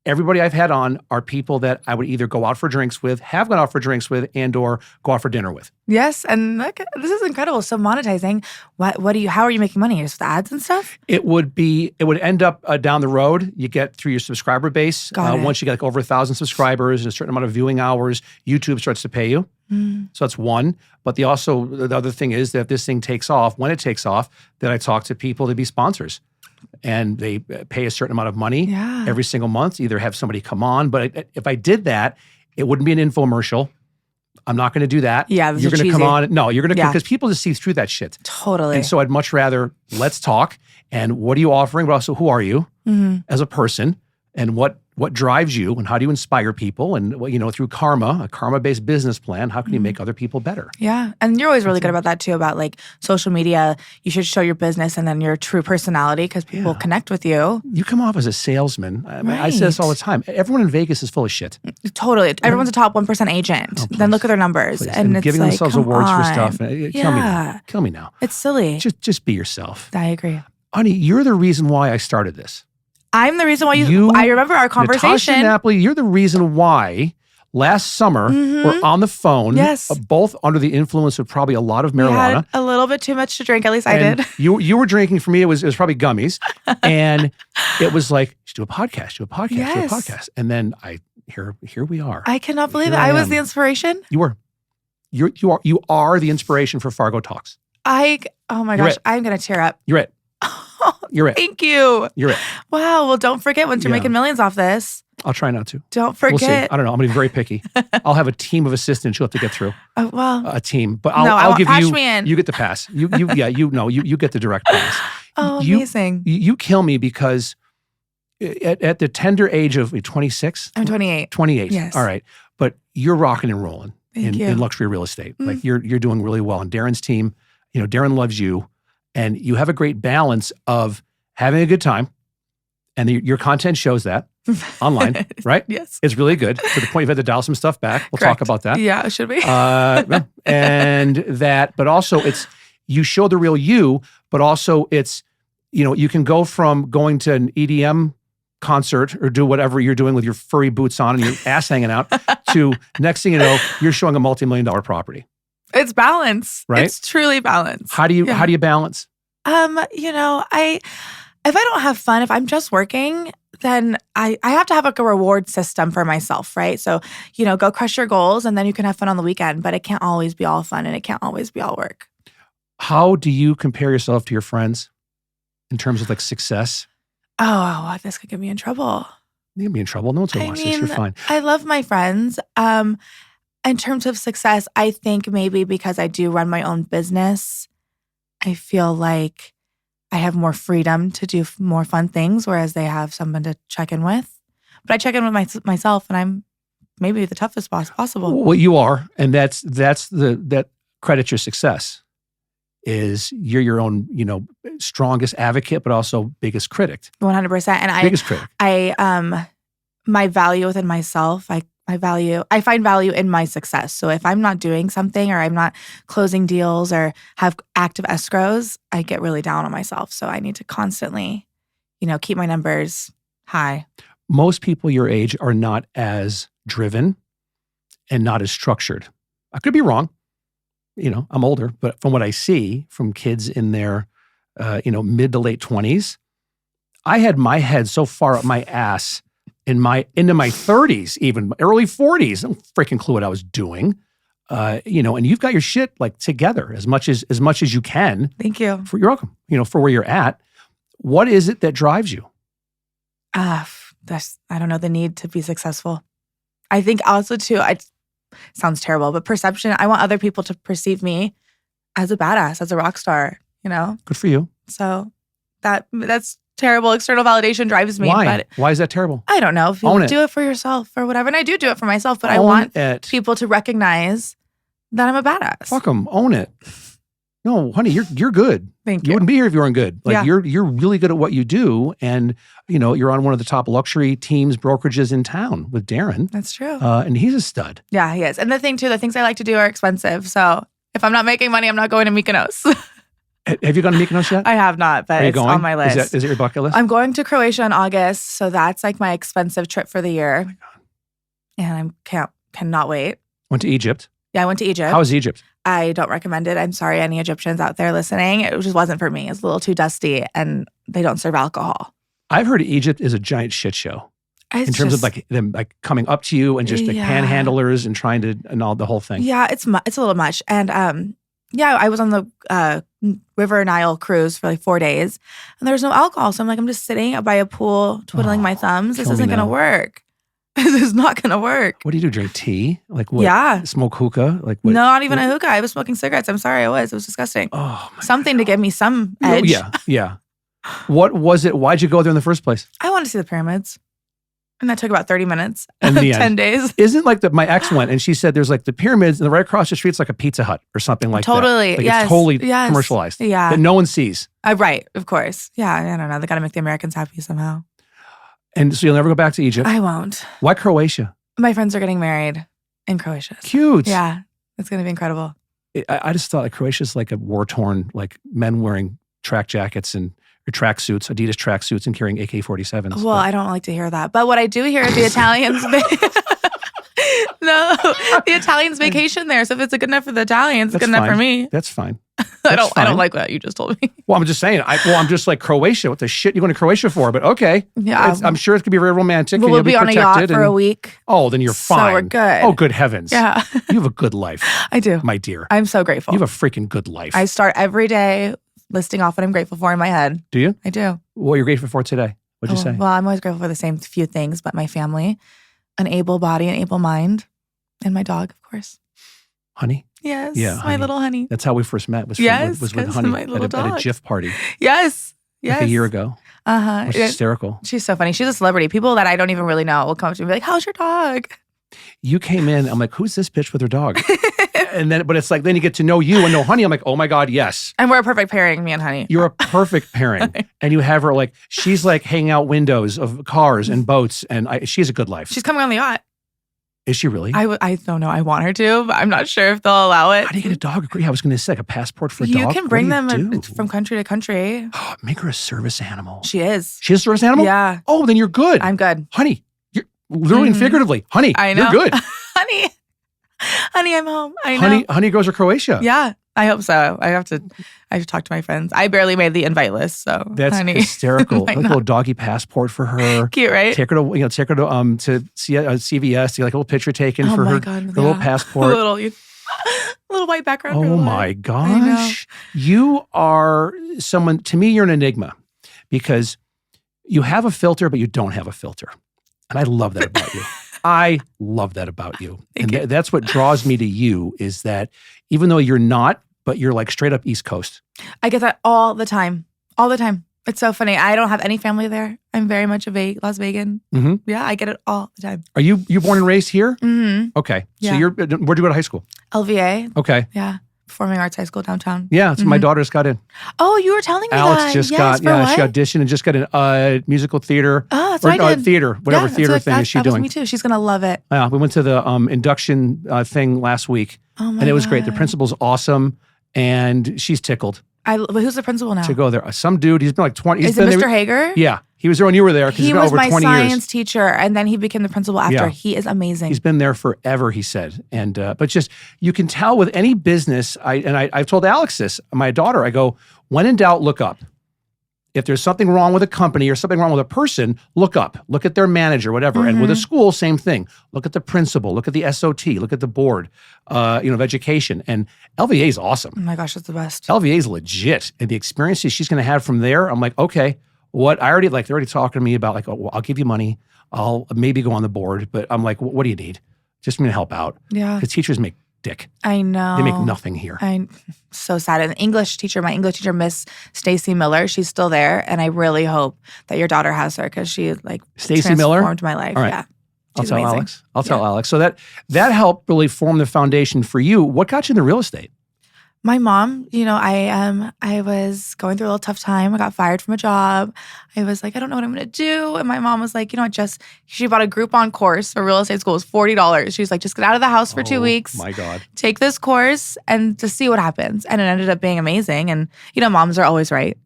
everybody I've had on are people that I would either go out for drinks with, have gone out for drinks with, and or go out for dinner with. Yes, and this is incredible. So monetizing, how are you making money? Just with ads and stuff? It would end up down the road. You get through your subscriber base. Once you get like over 1,000 subscribers and a certain amount of viewing hours, YouTube starts to pay you. So that's one. But the other thing is that if this thing takes off, when it takes off, then I talk to people to be sponsors. And they pay a certain amount of money every single month, either have somebody come on. But if I did that, it wouldn't be an infomercial. I'm not going to do that. Yeah, you're going to come on. No, you're going to, because people just see through that shit. Totally. And so I'd much rather, let's talk. And what are you offering? But also, who are you as a person? And what drives you? And how do you inspire people? And through a karma-based business plan, how can you make other people better? Yeah. And you're always really good about that too, about like social media. You should show your business and then your true personality because people connect with you. You come off as a salesman. I say this all the time. Everyone in Vegas is full of shit. Totally. Everyone's a top 1% agent. Then look at their numbers. And it's giving themselves awards for stuff. Kill me now. It's silly. Just be yourself. I agree. Honey, you're the reason why I started this. I'm the reason why I remember our conversation. Natasha Napoli, you're the reason why last summer we're on the phone, both under the influence of probably a lot of marijuana. We had a little bit too much to drink, at least I did. You were drinking. For me, it was probably gummies. And it was like, do a podcast. And then here we are. I cannot believe it. I was the inspiration. You were. You are the inspiration for Fargo Talks. Oh my gosh, I'm going to tear up. You're it. You're it. Thank you. You're it. Wow. Well, don't forget once you're making millions off this. I'll try not to. Don't forget. We'll see. I don't know. I'm going to be very picky. I'll have a team of assistants you'll have to get through. Oh, well. A team. But I'll give you. Me in. You get the pass. You get the direct pass. Oh, amazing. You kill me because at the tender age of 26? I'm 28. 28. Yes. All right. But you're rocking and rolling in luxury real estate. Like you're doing really well. And Darren's team, Darren loves you. And you have a great balance of having a good time. And your content shows that online, right? Yes. It's really good to the point you've had to dial some stuff back. We'll talk about that. Yeah, should we? But also you show the real you, but also it's, you can go from going to an EDM concert or do whatever you're doing with your furry boots on and your ass hanging out to next thing you know, you're showing a multi-million-dollar property. It's balance. Right? It's truly balance. How do you balance? If I don't have fun, if I'm just working, then I have to have like a reward system for myself, right? So, go crush your goals and then you can have fun on the weekend, but it can't always be all fun and it can't always be all work. How do you compare yourself to your friends in terms of like success? Oh, this could get me in trouble. You're gonna be in trouble. No one's gonna watch this. You're fine. I love my friends. In terms of success, I think maybe because I do run my own business, I feel like I have more freedom to do more fun things, whereas they have someone to check in with. But I check in with myself, and I'm maybe the toughest boss possible. Well, you are, and that credits your success. Is you're your own, strongest advocate, but also biggest critic. 100%. And biggest critic. My value within myself, I find value in my success. So if I'm not doing something or I'm not closing deals or have active escrows, I get really down on myself. So I need to constantly, keep my numbers high. Most people your age are not as driven and not as structured. I could be wrong. I'm older, but from what I see from kids in their, mid to late 20s, I had my head so far up my ass into my 30s, even early 40s. I don't freaking clue what I was doing. And you've got your shit like together as much as you can. Thank you. You're welcome. For where you're at. What is it that drives you? I don't know, the need to be successful. I think also too, sounds terrible, but perception. I want other people to perceive me as a badass, as a rock star, Good for you. So that's terrible. External validation drives me. Why? But Why is that terrible? I don't know. If you do it for yourself or whatever. And I do it for myself, but I want people to recognize that I'm a badass. Fuck them. Own it. No, honey, you're good. Thank you. You wouldn't be here if you weren't good. Like you're really good at what you do. And, you're on one of the top luxury teams, brokerages in town with Darren. That's true. And he's a stud. Yeah, he is. And the thing too, the things I like to do are expensive. So if I'm not making money, I'm not going to Mykonos. Have you gone to Mykonos yet? I have not, but Are you it's going? on my list. Is it your bucket list? I'm going to Croatia in August, so that's like my expensive trip for the year. Oh my God. And I cannot wait. Went to Egypt. Yeah, I went to Egypt. How was Egypt? I don't recommend it. I'm sorry, any Egyptians out there listening. It just wasn't for me. It's a little too dusty, and they don't serve alcohol. I've heard Egypt is a giant shit show in terms of like them like coming up to you and just like panhandlers and trying to and all the whole thing. Yeah, it's a little much. And yeah, I was on the River Nile cruise for like 4 days, and there was no alcohol. So I'm like, I'm just sitting by a pool, twiddling my thumbs. This isn't going to work. This is not going to work. What do you do? Drink tea? Like what? Yeah. Smoke hookah? Like what? No, not even a hookah. I was smoking cigarettes. I'm sorry, I was. It was disgusting. Oh, my Something God. to give me some edge. Yeah. What was it? Why'd you go there in the first place? I wanted to see the pyramids. And that took about 30 minutes. In the 10 end. days. Isn't like my ex went and she said there's like the pyramids and right across the street's like a Pizza Hut or something like Totally. that. Like Yes. It's totally Yes. commercialized. Yeah. That no one sees. Right. Of course. Yeah. I don't know. They got to make the Americans happy somehow. And so you'll never go back to Egypt? I won't. Why Croatia? My friends are getting married in Croatia. Cute. Yeah. It's going to be incredible. I just thought like Croatia's like a war-torn, like men wearing track jackets and track suits, Adidas track suits and carrying AK-47s. Well, I don't like to hear that. But what I do hear is the Italians. No, the Italians vacation there. So if it's good enough for the Italians, it's good enough for me. That's fine. I don't like what you just told me. Well, I'm just saying. I'm just like Croatia. What the shit you going to Croatia for? But okay. Yeah. I'm sure it could be very romantic. But and we'll you'll be on a yacht for a week. Oh, then you're fine. So we're good. Oh, good heavens. Yeah. You have a good life. I do. My dear. I'm so grateful. You have a freaking good life. I start every day listing off what I'm grateful for in my head. Do you? I do. What are you grateful for today? What'd you say? Well, I'm always grateful for the same few things, but my family, an able body, an able mind, and my dog, of course. Honey? Yes. Yeah, my Honey. little honey. That's how we first met. Was with Honey my little at a dog. GIF party. Yes. Like a year ago. Uh-huh. It was hysterical. She's so funny. She's a celebrity. People that I don't even really know will come up to me and be like, how's your dog? You came in, I'm like, who's this bitch with her dog? But it's like, then you get to know you and know Honey. I'm like, oh my God, yes. And we're a perfect pairing, me and Honey. You're a perfect pairing. And you have her like, she's like hanging out windows of cars and boats. And she has a good life. She's coming on the yacht. Is she really? I don't know. I want her to, but I'm not sure if they'll allow it. How do you get a dog? Yeah, I was going to say like a passport for a dog. You can bring them do? from country to country. Make her a service animal. She is. She is a service animal? Yeah. Oh, then you're good. I'm good. Honey, you're literally and figuratively. Honey, I know. you're good. Honey, I'm home. I know. Honey goes to Croatia. Yeah, I hope so. I have to talk to my friends. I barely made the invite list, so That's Honey. hysterical. Like a little doggy passport for her. Cute, right? Take her to CVS to get like a little picture taken for her, God, her little passport. little white background. Oh my gosh. You are someone, to me, you're an enigma because you have a filter, but you don't have a filter. And I love that about you. I love that about you. That's what draws me to you is that even though you're not, but you're like straight up East Coast. I get that all the time. All the time. It's so funny. I don't have any family there. I'm very much a Las Vegan. Mm-hmm. Yeah, I get it all the time. Are you born and raised here? Mm-hmm. Okay. Yeah. So where'd you go to high school? LVA. Okay. Yeah. Performing Arts High School downtown. Yeah, that's my daughter's got in. Oh, you were telling me Alex that. just yes, got, for what? she auditioned and just got in musical theater. Oh, that's what I did. Theater, whatever theater thing is she that doing. was me too. She's going to love it. Yeah, we went to the induction thing last week. Oh my and it was great. The God. principal's awesome and she's tickled But who's the principal now? to go there. Some dude, he's been like 20. Is it Mr. Hager? Yeah. He was there when you were there because he's He been was over my 20 science years. teacher, and then he became the principal after. Yeah. He is amazing. He's been there forever, he said. And but just you can tell with any business. I've told Alex this, my daughter. I go, when in doubt, look up. If there's something wrong with a company or something wrong with a person, look up. Look at their manager, whatever. And with a school, same thing. Look at the principal. Look at the SOT. Look at the board, of education. And LVA is awesome. Oh my gosh, that's the best. LVA is legit, and the experiences she's going to have from there. I'm like, okay. They're already talking to me about like, oh, well, I'll give you money. I'll maybe go on the board, but I'm like, what do you need? Just me to help out. Yeah. Because teachers make dick. I know. They make nothing here. I'm so sad. And my English teacher, Miss Stacy Miller, she's still there. And I really hope that your daughter has her because she Stacy Miller transformed my life. All right. Yeah. I'll She's tell amazing. Alex. I'll tell Alex. So that helped really form the foundation for you. What got you into real estate? My mom, I was going through a little tough time. I got fired from a job. I was like, I don't know what I'm going to do. And my mom was like, she bought a Groupon course for real estate school. It was $40. She's like, just get out of the house for 2 weeks. My God. Take this course and just see what happens. And it ended up being amazing. And, moms are always right.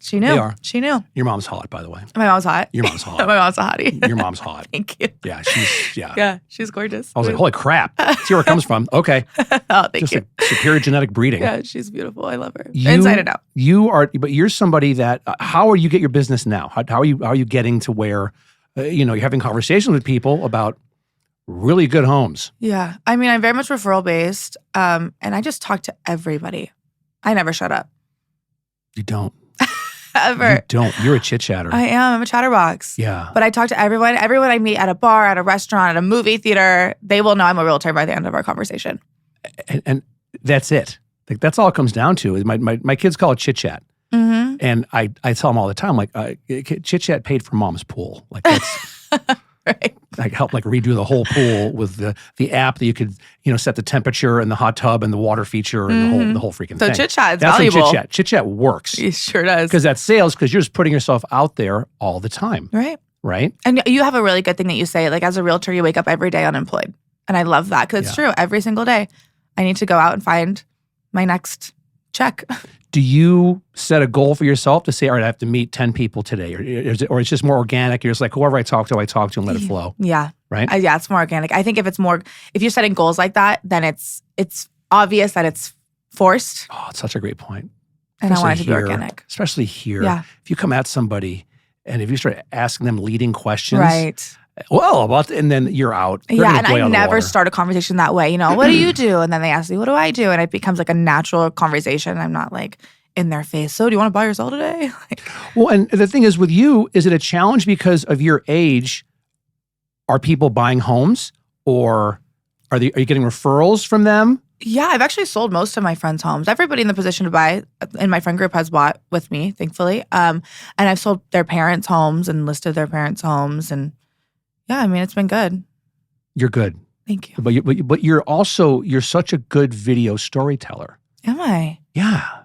She knew. They are. She knew. Your mom's hot, by the way. My mom's hot. Your mom's hot. My mom's a hottie. Your mom's hot. Thank you. Yeah, Yeah, she's gorgeous. I was like, holy crap. See where it comes from. Okay. Oh, thank Just you. like superior genetic breeding. Yeah, she's beautiful. I love her. Inside and out. But you're somebody that, how are you get your business now? How are you getting to where, you're having conversations with people about really good homes? Yeah. I mean, I'm very much referral based. And I just talk to everybody. I never shut up. You don't. Ever. You don't. You're a chit chatter. I am. I'm a chatterbox. Yeah. But I talk to everyone. Everyone I meet at a bar, at a restaurant, at a movie theater, they will know I'm a realtor by the end of our conversation. And that's it. Like, that's all it comes down to. Is my kids call it chit chat. Mm-hmm. And I tell them all the time, like, chit chat paid for mom's pool. Like, that's right. Like, help redo the whole pool with the app that you could, set the temperature and the hot tub and the water feature and the whole freaking thing. So chit chat is that's valuable. Chit chat. Chit chat works. It sure does. Because that's sales, because you're just putting yourself out there all the time. Right. Right? And you have a really good thing that you say, like, as a realtor, you wake up every day unemployed. And I love that because it's true. Every single day, I need to go out and find my next check. Do you set a goal for yourself to say, all right, I have to meet 10 people today? Or it's just more organic? You're just like, whoever I talk to and let it flow. Yeah. Right? Yeah, it's more organic. I think if you're setting goals like that, then it's obvious that it's forced. Oh, it's such a great point. And I want it to be organic. Especially here. Yeah. If you come at somebody and if you start asking them leading questions. Right. Well, and then you're out. Yeah, and I never start a conversation that way. What do you do? And then they ask me, what do I do? And it becomes like a natural conversation. I'm not like in their face. So do you want to buy or sell today? Well, and the thing is with you, is it a challenge because of your age? Are people buying homes or are you getting referrals from them? Yeah, I've actually sold most of my friends' homes. Everybody in the position to buy in my friend group has bought with me, thankfully. And I've sold their parents' homes and listed their parents' homes. And yeah, I mean, it's been good. You're good. Thank you. But you're such a good video storyteller. Am I? Yeah.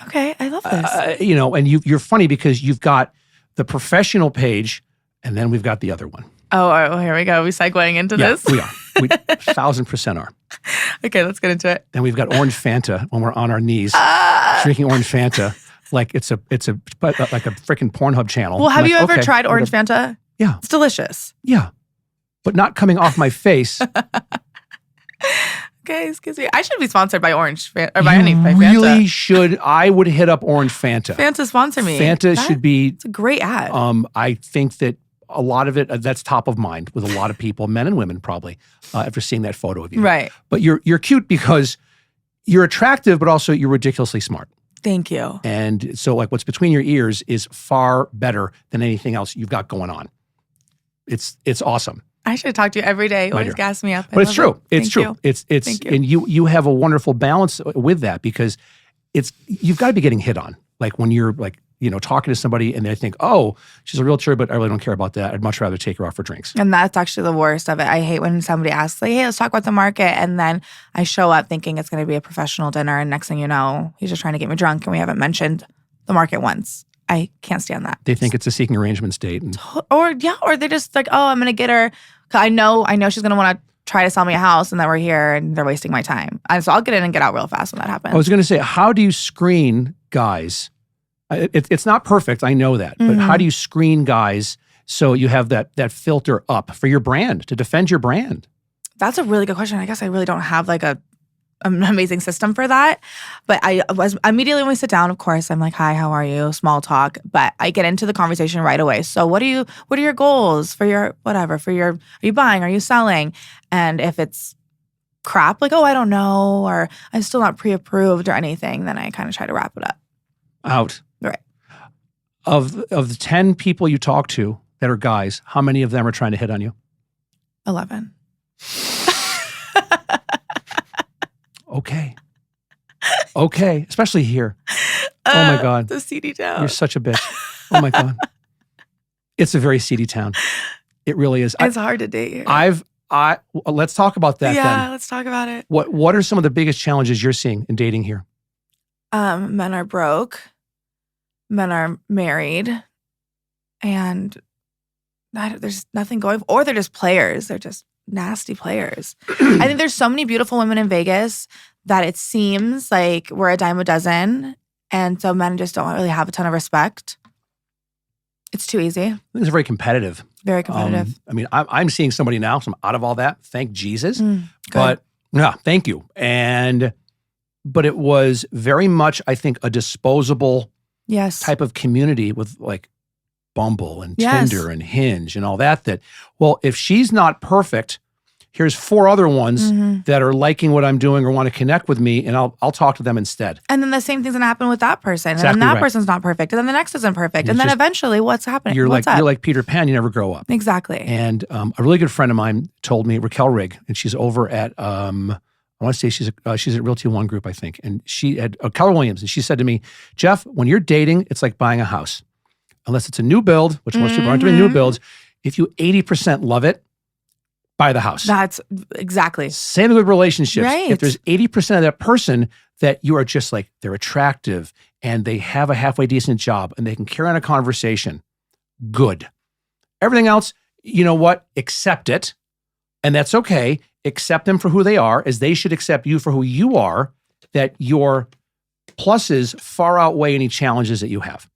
Okay, I love this. And you're funny because you've got the professional page and then we've got the other one. Oh, here we go. Are we segueing into this? We are. We 1,000% are. Okay, let's get into it. Then we've got orange Fanta when we're on our knees drinking orange Fanta like it's like a freaking Pornhub channel. Well, have you ever tried orange Fanta? Yeah. It's delicious. Yeah. But not coming off my face. Okay, excuse me. I should be sponsored by Orange Fanta. Or by Fanta. Really should. I would hit up Orange Fanta. Fanta sponsor me. Fanta should be. It's a great ad. I think that a lot of it, that's top of mind with a lot of people, men and women probably, after seeing that photo of you. Right. But you're cute because you're attractive, but also you're ridiculously smart. Thank you. And so like what's between your ears is far better than anything else you've got going on. It's awesome. I should talk to you every day. Always gas me up. But it's true. It's true. You. It's Thank you. And you have a wonderful balance with that because you've got to be getting hit on. Like when you're like, talking to somebody and they think, oh, she's a realtor, but I really don't care about that. I'd much rather take her out for drinks. And that's actually the worst of it. I hate when somebody asks, like, hey, let's talk about the market. And then I show up thinking it's going to be a professional dinner. And next thing you know, he's just trying to get me drunk and we haven't mentioned the market once. I can't stand that. They think it's a seeking arrangements date. Or they just like, oh, I'm going to get her. I know she's going to want to try to sell me a house and then we're here and they're wasting my time. And so I'll get in and get out real fast when that happens. I was going to say, how do you screen guys? It's not perfect, I know that. But how do you screen guys so you have that filter up for your brand, to defend your brand? That's a really good question. I guess I really don't have like an amazing system for that. But I was immediately when we sit down, of course, I'm like, hi, how are you? Small talk. But I get into the conversation right away. So what are your goals for your whatever, are you buying? Are you selling? And if it's crap, like, oh, I don't know, or I'm still not pre-approved or anything, then I kind of try to wrap it up. Out. Right. Of the 10 people you talk to that are guys, how many of them are trying to hit on you? 11. Okay. Especially here. Oh my God. The seedy town. You're such a bitch. Oh my God. It's a very seedy town. It really is. It's hard to date here. let's talk about that then. let's talk about it. What are some of the biggest challenges you're seeing in dating here? Men are broke. Men are married. And there's nothing going, or they're just players. They're just nasty players. I think there's so many beautiful women in Vegas that it seems like we're a dime a dozen. And so men just don't really have a ton of respect. It's too easy. I think it's very competitive. Very competitive. I mean, I'm seeing somebody now, so I'm out of all that. Thank Jesus. Good. But yeah, thank you. But it was very much, I think, a disposable type of community with like Bumble and Tinder and Hinge and all that, well, if she's not perfect, here's 4 other ones that are liking what I'm doing or want to connect with me, and I'll talk to them instead. And then the same thing's gonna happen with that person. Exactly and then that person's not perfect. And then the next isn't perfect. And then eventually what's happening? You're like Peter Pan, you never grow up. Exactly. And a really good friend of mine told me, Raquel Rigg, and she's over at I want to say she's at Realty One Group, I think. And she had Keller Williams, and she said to me, Jeff, when you're dating, it's like buying a house. Unless it's a new build, which most people aren't doing new builds, if you 80% love it, buy the house. That's exactly. Same with relationships. Right. If there's 80% of that person that you are just like, they're attractive and they have a halfway decent job and they can carry on a conversation, good. Everything else, you know what? Accept it. And that's okay. Accept them for who they are, as they should accept you for who you are, that your pluses far outweigh any challenges that you have.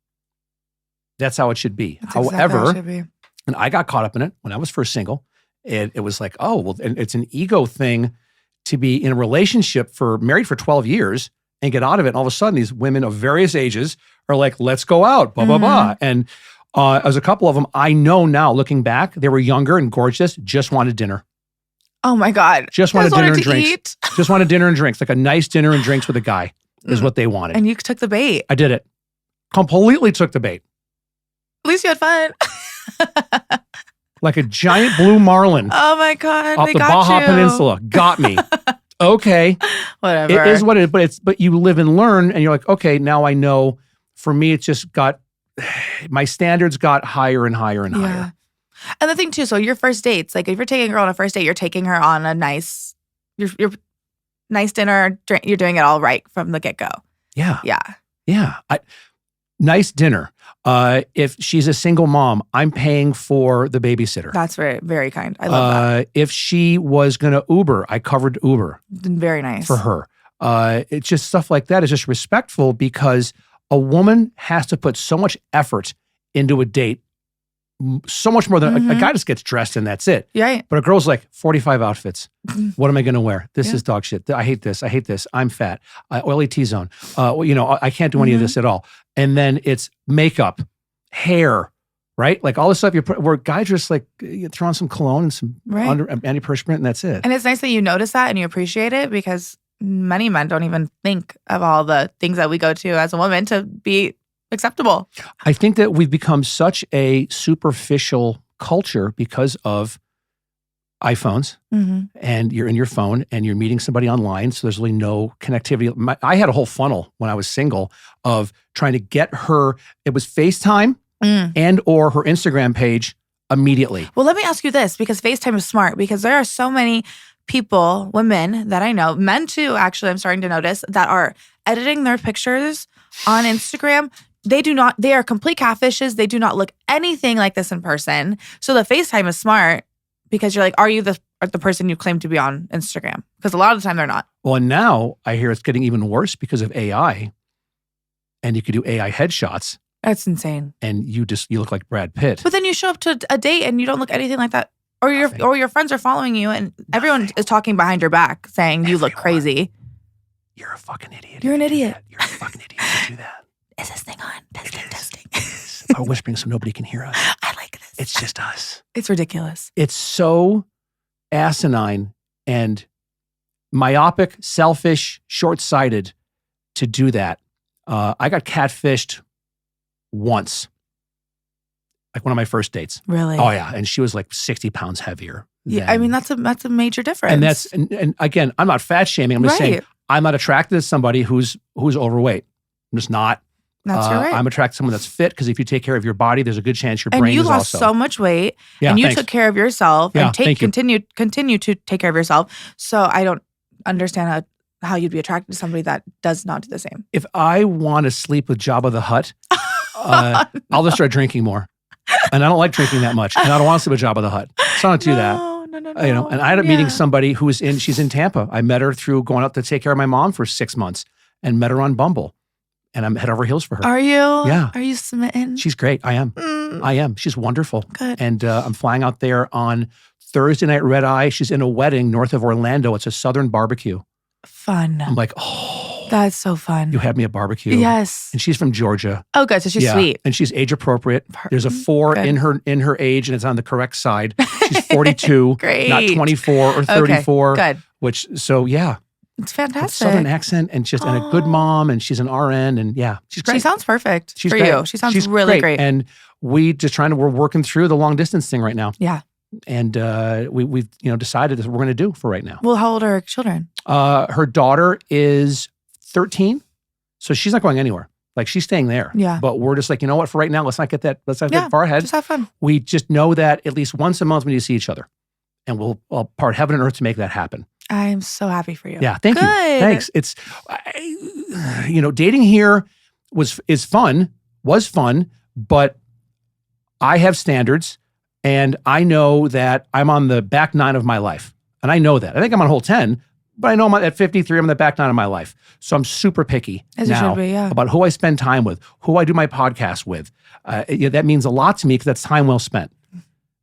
That's how it should be. That's However, exactly how it should be. And I got caught up in it when I was first single. It was like, oh, well, and it's an ego thing to be in a relationship married for 12 years and get out of it. And all of a sudden, these women of various ages are like, let's go out, blah, blah, blah. And as a couple of them, I know now, looking back, they were younger and gorgeous, just wanted dinner. Oh my God. Just wanted dinner and drinks. Just wanted dinner and drinks, like a nice dinner and drinks with a guy is what they wanted. And you took the bait. I did it. Completely took the bait. At least you had fun. Like a giant blue marlin. Oh my God. Off the Baja Peninsula. Got me. Okay. Whatever. It is what it is, but you live and learn and you're like, okay, now I know. For me, it just my standards got higher and higher and higher. And the thing too, so your first dates, like if you're taking a girl on a first date, you're taking her on a nice dinner, drink, you're doing it all right from the get-go. Yeah. Yeah. Yeah. Nice dinner. If she's a single mom, I'm paying for the babysitter. That's very, very kind. I love that. If she was going to Uber, I covered Uber. Very nice. For her. It's just stuff like that is just respectful, because a woman has to put so much effort into a date, so much more than a guy just gets dressed and that's it. Right. But a girl's like 45 outfits. What am I going to wear? This is dog shit. I hate this. I hate this. I'm fat. Oily T-zone. I can't do any of this at all. And then it's makeup, hair, right? Like all this stuff where guys just like you throw on some cologne and some antiperspirant and that's it. And it's nice that you notice that and you appreciate it, because many men don't even think of all the things that we go to as a woman to be acceptable. I think that we've become such a superficial culture because of iPhones, and you're in your phone and you're meeting somebody online. So there's really no connectivity. I had a whole funnel when I was single of trying to get her. It was FaceTime and or her Instagram page immediately. Well, let me ask you this, because FaceTime is smart, because there are so many people, women that I know, men too, actually, I'm starting to notice, that are editing their pictures on Instagram. They are complete catfishes. They do not look anything like this in person. So the FaceTime is smart, because you're like, are you the person you claim to be on Instagram? Because a lot of the time they're not. Well, and now I hear it's getting even worse because of AI, and you could do AI headshots. That's insane. And you look like Brad Pitt. But then you show up to a date and you don't look anything like that. Or your friends are following you and everyone is talking behind your back saying you look crazy. You're a fucking idiot. You're an idiot. You're a fucking idiot if you do that. Is this thing on? Testing. I'm whispering so nobody can hear us. I like this. It's just us. It's ridiculous. It's so asinine and myopic, selfish, short-sighted to do that. I got catfished once, like one of my first dates. Really? Oh yeah, and she was like 60 pounds heavier. Yeah, I mean that's a major difference. And again, I'm not fat shaming. I'm just saying I'm not attracted to somebody who's overweight. I'm just not. That's right. I'm attracted to someone that's fit because if you take care of your body, there's a good chance your And brain you is lost also. so much weight, Yeah, and you thanks. took care of yourself, Yeah, and thank you. continue to take care of yourself. So I don't understand how you'd be attracted to somebody that does not do the same. If I want to sleep with Jabba the Hutt, I'll just start drinking more. And I don't like drinking that much, and I don't want to sleep with Jabba the Hutt. So I don't do that. No. You know, and I ended up meeting somebody she's in Tampa. I met her through going out to take care of my mom for 6 months and met her on Bumble. And I'm head over heels for her. Are you? Yeah. Are you smitten? She's great. I am. I am. She's wonderful. Good. And I'm flying out there on Thursday night, red eye. She's in a wedding north of Orlando. It's a Southern barbecue. Fun. I'm like, oh. That's so fun. You had me at barbecue. Yes. And she's from Georgia. Oh, good. So she's sweet. And she's age appropriate. There's a 4 in her age, and it's on the correct side. She's 42, Great. not 24 or 34. Okay, good. It's fantastic. Southern accent and a good mom, and she's an RN, and she's great. She sounds perfect for great. you. She sounds really great. And we're working through the long distance thing right now. Yeah. And we've decided that's what we're going to do for right now. Well, how old are her children? Her daughter is 13, so she's not going anywhere. Like she's staying there. Yeah. But we're just like, you know what? For right now, let's not get that far ahead. Just have fun. We just know that at least once a month we need to see each other, and I'll part heaven and earth to make that happen. I'm so happy for you. Yeah, thank you. Thanks. It's, dating here was fun, but I have standards, and I know that I'm on the back 9 of my life, and I know that. I think I'm on hole 10, but I know I'm at 53. I'm on the back 9 of my life, so I'm super picky now about who I spend time with, who I do my podcast with. That means a lot to me because that's time well spent.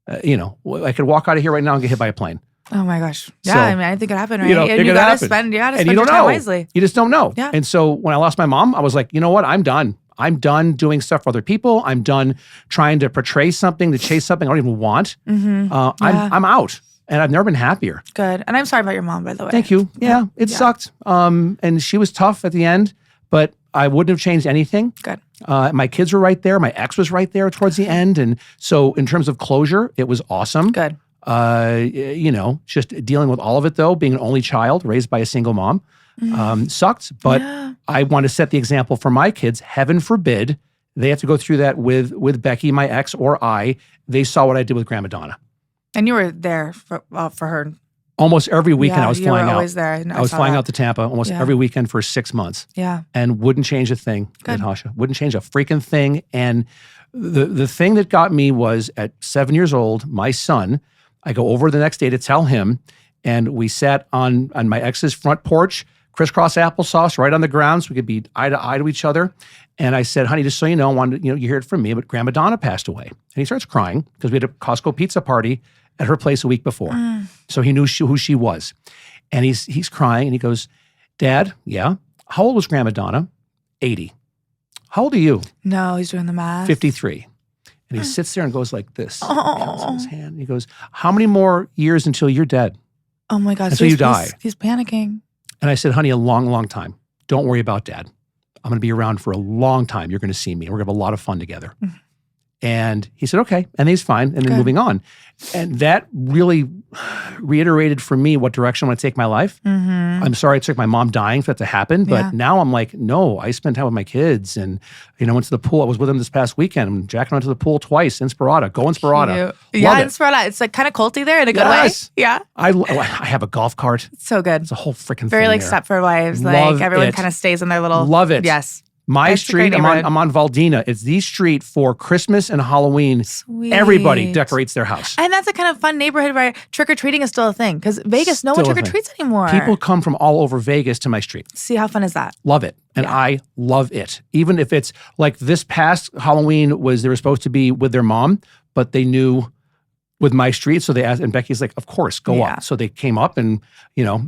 I could walk out of here right now and get hit by a plane. Oh my gosh. Yeah, So, I mean, I think it happened, right? it You could gotta happen. spend your And you don't time know. wisely. You just don't know. Yeah. And so when I lost my mom, I was like, you know what? I'm done. I'm done doing stuff for other people. I'm done trying to portray something, to chase something I don't even want. Mm-hmm. I'm out. And I've never been happier. Good. And I'm sorry about your mom, by the way. Thank you. Yeah, it sucked. And she was tough at the end, but I wouldn't have changed anything. Good. My kids were right there. My ex was right there towards the end. And so in terms of closure, it was awesome. Good. Just dealing with all of it though, being an only child raised by a single mom, sucked. But I want to set the example for my kids. Heaven forbid they have to go through that with Becky, my ex, or I. They saw what I did with Grandma Donna. And you were there for her. Almost every weekend I was flying out. Always there. I was flying out to Tampa almost every weekend for 6 months. Yeah. And wouldn't change a thing, Good. Natasha. Wouldn't change a freaking thing. And the thing that got me was at 7 years old, my son, I go over the next day to tell him, and we sat on my ex's front porch, crisscross applesauce right on the ground so we could be eye to eye to each other. And I said, honey, just so you know, you hear it from me, but Grandma Donna passed away. And he starts crying because we had a Costco pizza party at her place a week before. So he knew who she was. And he's crying and he goes, Dad, yeah, how old was Grandma Donna? 80. How old are you? No, he's doing the math. 53. And he sits there and goes like this. Hands in his hand. He goes, how many more years until you're dead? Oh my gosh. Until you die. He's panicking. And I said, honey, a long, long time. Don't worry about Dad. I'm going to be around for a long time. You're going to see me. We're going to have a lot of fun together. And he said, okay. And he's fine. And then moving on. And that really reiterated for me what direction I want to take my life. I'm sorry it took my mom dying for that to happen. But now I'm like, no, I spent time with my kids and, went to the pool. I was with them this past weekend. Jack went to the pool twice. Inspirata. Go Inspirata. Yeah, Inspirata. It's like kind of culty there in a good way. Yeah. I have a golf cart. It's so good. It's a whole freaking thing. Very like there. Stepford Wives. Love like everyone it. kind of stays in their little. Love it. Yes. My That's a great street, neighborhood. I'm on Valdina. It's the street for Christmas and Halloween. Sweet. Everybody decorates their house. And that's a kind of fun neighborhood where trick-or-treating is still a thing. Because Vegas, no one Still a thing. trick-or-treats anymore. People come from all over Vegas to my street. See, how fun is that? Love it. And I love it. Even if it's like this past Halloween they were supposed to be with their mom, but they knew with my street. So they asked, and Becky's like, of course, go up. So they came up and,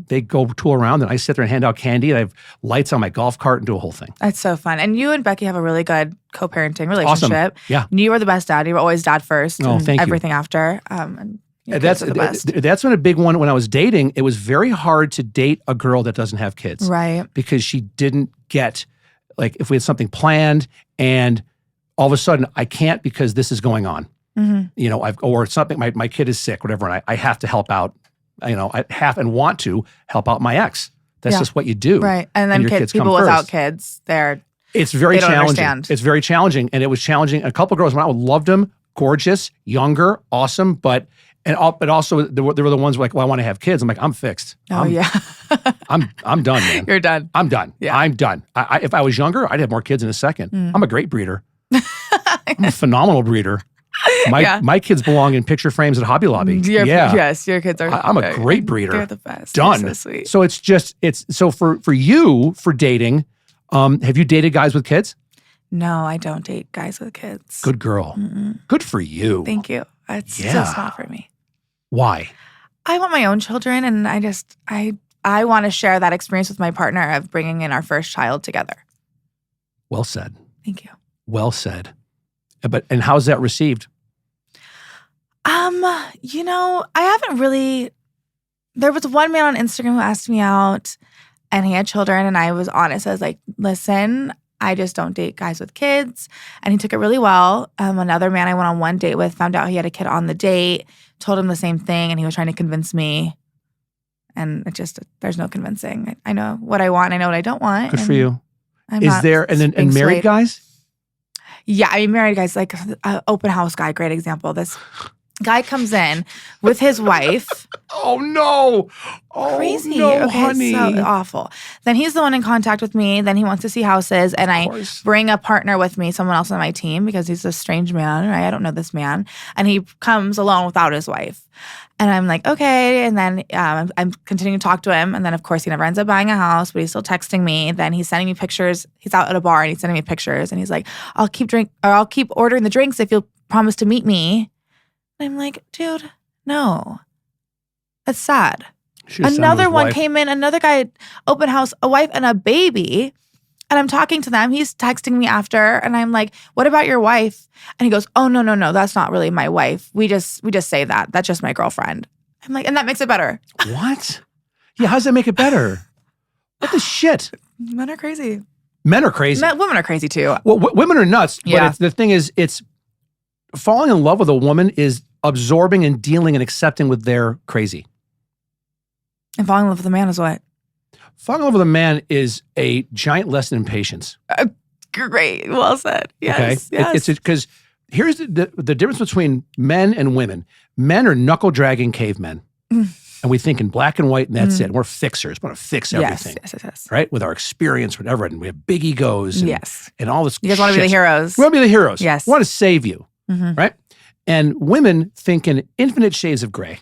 they go tool around and I sit there and hand out candy and I have lights on my golf cart and do a whole thing. That's so fun. And you and Becky have a really good co-parenting relationship. Awesome. Yeah. You were the best dad. You were always dad first. Oh, and thank you. everything after. And That's the best. That's been a big one when I was dating. It was very hard to date a girl that doesn't have kids. Right. Because she didn't get, like, if we had something planned and all of a sudden I can't because this is going on. Or something, my kid is sick, whatever, and I have to help out, I have and want to help out my ex. That's just what you do. Right. And then your people come without first. kids, they're It's very They don't challenging. understand. It's very challenging. And it was challenging. A couple of girls went out, loved them, gorgeous, younger, awesome. But also there were the ones like, well, I want to have kids. I'm like, I'm fixed. Yeah. I'm done, man. You're done. I'm done. Yeah. I'm done. If I was younger, I'd have more kids in a second. Mm. I'm a great breeder. I'm a phenomenal breeder. My kids belong in picture frames at Hobby Lobby. Yes, your kids are. I'm a great breeder. They're the best. Done. They're so sweet. So so for you, for dating, have you dated guys with kids? No, I don't date guys with kids. Good girl. Mm-mm. Good for you. Thank you. It's just not for me. Why? I want my own children, and I want to share that experience with my partner of bringing in our first child together. Well said. Thank you. Well said. And how's that received? I haven't really. There was one man on Instagram who asked me out, and he had children, and I was honest. I was like, listen, I just don't date guys with kids. And he took it really well. Another man I went on one date with found out he had a kid on the date, told him the same thing, and he was trying to convince me. And there's no convincing. I know what I want. I know what I don't want. Good for you. I'm Is there, and married guys? Yeah, I mean, married guys, like open house guy, great example. This guy comes in with his wife. Oh, no. Oh, Crazy. no, Okay, honey. so awful. Then he's the one in contact with me. Then he wants to see houses. And I bring a partner with me, someone else on my team, because he's a strange man, right? I don't know this man. And he comes alone without his wife. And I'm like, okay. And then I'm continuing to talk to him. And then, of course, he never ends up buying a house, but he's still texting me. Then he's sending me pictures. He's out at a bar and he's sending me pictures. And he's like, I'll keep ordering the drinks if you'll promise to meet me. And I'm like, dude, no. That's sad. Another one came in, another guy, open house, a wife and a baby. And I'm talking to them. He's texting me after. And I'm like, what about your wife? And he goes, oh, no. That's not really my wife. We just say that. That's just my girlfriend. I'm like, and that makes it better. What? Yeah, how does that make it better? What the shit? Men are crazy. Men are crazy. Women are crazy too. Well, women are nuts. Yeah. But the thing is, it's falling in love with a woman is absorbing and dealing and accepting with their crazy. And falling in love with a man is what? Falling in love with a man is a giant lesson in patience. Great. Well said. Yes. Okay? Yes. It's because here's the difference between men and women. Men are knuckle-dragging cavemen. And we think in black and white, and that's it. We're fixers. We want to fix everything. Yes. Right? With our experience, whatever. And we have big egos. And, and all this You guys want to be the heroes. We want to be the heroes. Yes. We want to save you. Right? And women think in infinite shades of gray.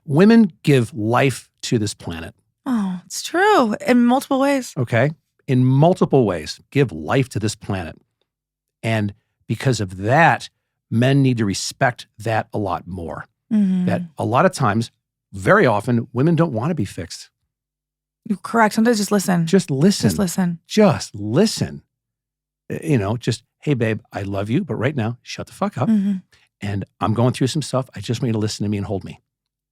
Women give life to this planet. Oh, it's true. In multiple ways. Okay? In multiple ways. Give life to this planet. And because of that, men need to respect that a lot more. That a lot of times, very often, women don't want to be fixed. You're correct. Sometimes just listen. Just listen. Just listen. Just listen. Just, hey, babe, I love you, but right now, shut the fuck up. And I'm going through some stuff. I just want you to listen to me and hold me.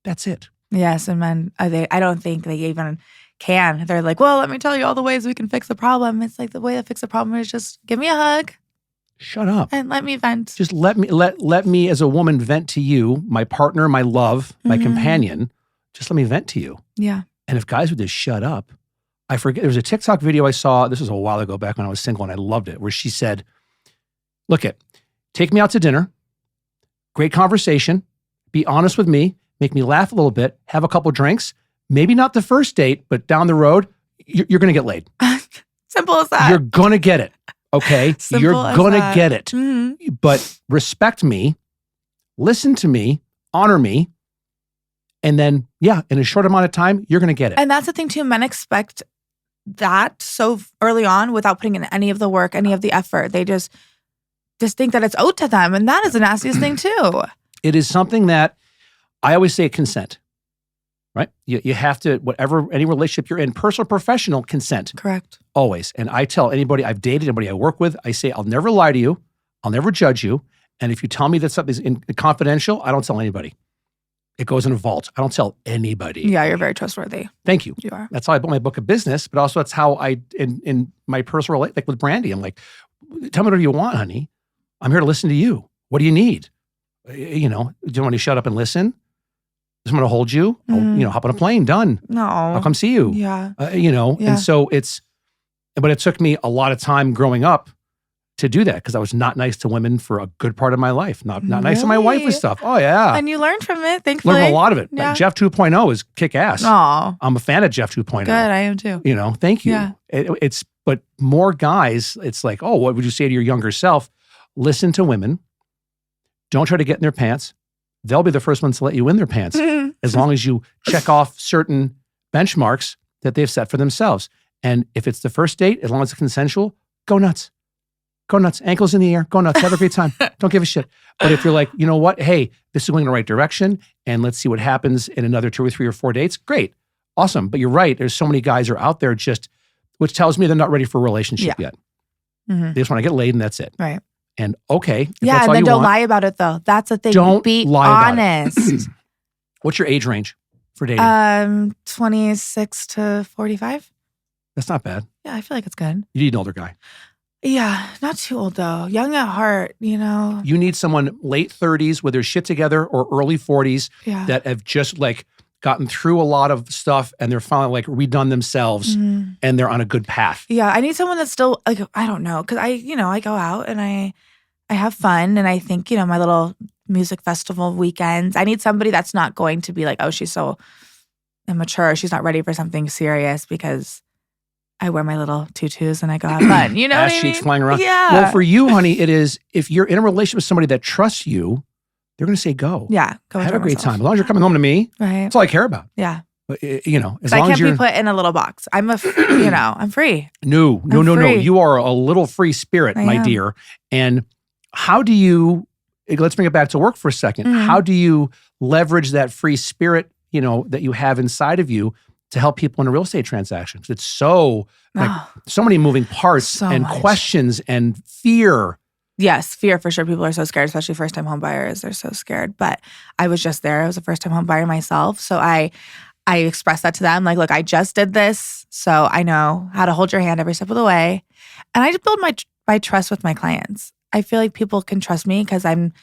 That's it. Yes, and men, I don't think they even can. They're like, well, let me tell you all the ways we can fix the problem. It's like the way to fix the problem is just give me a hug. Shut up. And let me vent. Just let me as a woman vent to you, my partner, my love, my companion. Just let me vent to you. Yeah. And if guys would just shut up, I forget, there was a TikTok video I saw, this was a while ago back when I was single and I loved it, where she said, take me out to dinner, great conversation, be honest with me, make me laugh a little bit, have a couple drinks, maybe not the first date, but down the road, you're going to get laid. Simple as that. You're going to get it. Okay, you're gonna get it. But respect me, listen to me, honor me, and then, in a short amount of time, you're gonna get it. And that's the thing too, men expect that so early on without putting in any of the work, any of the effort. They just think that it's owed to them, and that is the nastiest thing too. It is something that, I always say consent, right? You have to, any relationship you're in, personal, professional, consent. Correct. Always. And I tell anybody I've dated, anybody I work with, I say, I'll never lie to you. I'll never judge you. And if you tell me that something's confidential, I don't tell anybody. It goes in a vault. I don't tell anybody. Yeah, you're very trustworthy. Thank you. You are. That's how I built my book of business, but also that's how I, in my personal, like with Brandy, I'm like, tell me whatever you want, honey. I'm here to listen to you. What do you need? Do you want me to shut up and listen? Just want to hold you. Hop on a plane, done. No. I'll come see you. Yeah. And so But it took me a lot of time growing up to do that because I was not nice to women for a good part of my life. Not nice to my wife with stuff. Oh, yeah. And you learned from it, thankfully. Learned a lot of it. Yeah. Jeff 2.0 is kick-ass. Oh, I'm a fan of Jeff 2.0. good. I am too. Thank you. Yeah. But more guys, it's like, oh, what would you say to your younger self? Listen to women. Don't try to get in their pants. They'll be the first ones to let you in their pants as long as you check off certain benchmarks that they've set for themselves. And if it's the first date, as long as it's consensual, go nuts. Go nuts. Ankles in the air. Go nuts. Have a great time. Don't give a shit. But if you're like, you know what? Hey, this is going in the right direction and let's see what happens in another 2 or 3 or 4 dates. Great. Awesome. But you're right. There's so many guys are out there which tells me they're not ready for a relationship yet. Mm-hmm. They just want to get laid and that's it. Right. And okay. Yeah. And then don't lie about it though. That's the thing. Don't be lie honest. about it. What's your age range for dating? 26 to 45. That's not bad. Yeah. I feel like it's good. You need an older guy. Yeah, not too old though. Young at heart, You need someone late 30s with their shit together or early 40s that have just like gotten through a lot of stuff and they're finally like redone themselves and they're on a good path. Yeah, I need someone that's still like, I don't know, because I go out and I have fun and I think, my little music festival weekends. I need somebody that's not going to be like, oh, she's so immature. She's not ready for something serious because I wear my little tutus and I go have fun. You know Ass what I cheeks mean? flying around. Yeah. Well, for you, honey, it is, if you're in a relationship with somebody that trusts you, they're going to say go. Yeah. Go have a great time. As long as you're coming home to me, right. that's all I care about. Yeah. But, as long I as can't you're... be put in a little box. I'm I'm free. No. free. You are a little free spirit, my dear. And how do you, let's bring it back to work for a second. Mm-hmm. How do you leverage that free spirit, that you have inside of you to help people in a real estate transaction? It's so many moving parts and much. questions and fear. Yes, fear for sure. People are so scared, especially first-time home buyers. They're so scared. But I was just there. I was a first-time home buyer myself. So I expressed that to them. Like, look, I just did this. So I know how to hold your hand every step of the way. And I just build my trust with my clients. I feel like people can trust me because I'm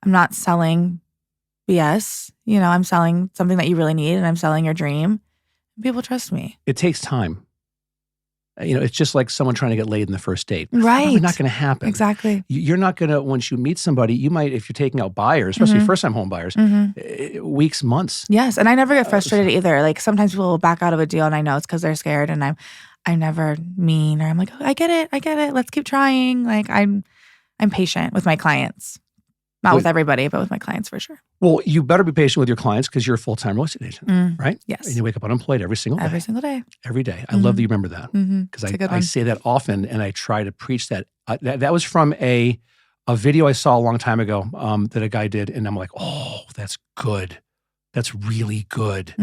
not selling BS. I'm selling something that you really need and I'm selling your dream. People trust me. It takes time. It's just like someone trying to get laid in the first date. Right. It's not going to happen. Exactly. You're not going to, once you meet somebody, you might, if you're taking out buyers, especially first-time home buyers, weeks, months. Yes. And I never get frustrated either. Like sometimes people will back out of a deal and I know it's because they're scared and I'm never mean or I'm like, oh, I get it. Let's keep trying. Like I'm patient with my clients. Not with everybody, but with my clients for sure. Well, you better be patient with your clients because you're a full-time real estate agent, right? Yes. And you wake up unemployed every single day. Every single day. Every day. I love that you remember that because I say that often and I try to preach that. That was from a video I saw a long time ago that a guy did and I'm like, oh, that's good. That's really good.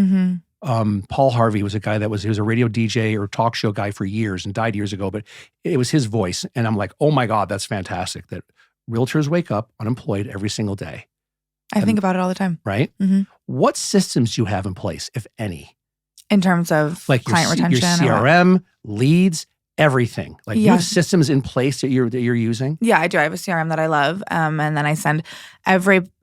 Paul Harvey was a guy he was a radio DJ or talk show guy for years and died years ago, but it was his voice. And I'm like, oh my God, that's fantastic that realtors wake up unemployed every single day. I think about it all the time. Right? What systems do you have in place, if any? In terms of like client retention? Your CRM, leads, everything. Like you have systems in place that you're using? Yeah, I do. I have a CRM that I love. And then I send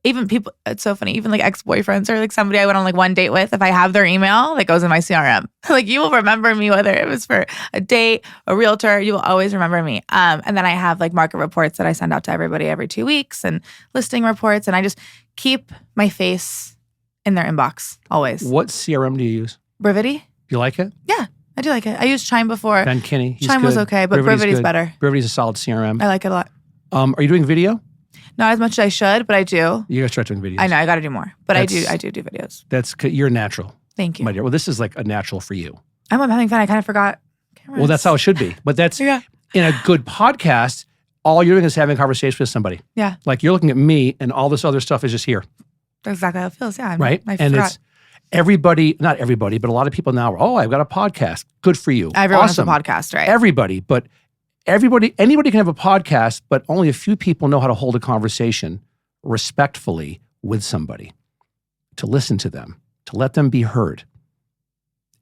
even people, it's so funny, even like ex-boyfriends or like somebody I went on like one date with, if I have their email, that goes in my CRM. Like you will remember me, whether it was for a date, a realtor, you will always remember me. And then I have like market reports that I send out to everybody every 2 weeks and listing reports. And I just keep my face in their inbox always. What CRM do you use? Brivity. Do you like it? Yeah, I do like it. I used Chime before. Ben Kinney. Chime was okay, but Brivity's better. Brivity's a solid CRM. I like it a lot. Are you doing video? Not as much as I should, but I do. You gotta start doing videos. I know, I gotta do more. But I do videos. You're natural. Thank you. My dear. Well, this is like a natural for you. I'm having fun. I kind of forgot cameras. Well, that's how it should be. But that's in a good podcast, all you're doing is having a conversation with somebody. Yeah. Like you're looking at me and all this other stuff is just here. That's exactly how it feels. Yeah. Right? I and forgot. it's everybody, not everybody, but a lot of people now are, oh, I've got a podcast. Good for you. Everyone awesome. has a podcast, right? Anybody can have a podcast, but only a few people know how to hold a conversation respectfully with somebody, to listen to them, to let them be heard,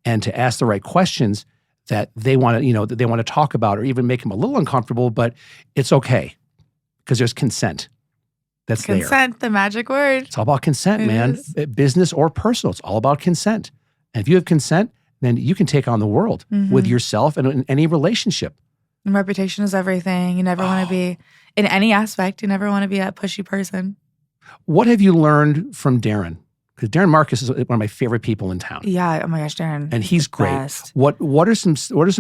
and to ask the right questions that they want to, that they want to talk about or even make them a little uncomfortable, but it's okay because there's consent. That's there. Consent, the magic word. It's all about consent, man. Business or personal, it's all about consent. And if you have consent, then you can take on the world with yourself and in any relationship. And reputation is everything. You never want to be, in any aspect, you never want to be a pushy person. What have you learned from Darren? Because Darren Marcus is one of my favorite people in town. Yeah. Oh my gosh, Darren. And he's great. Best. What are some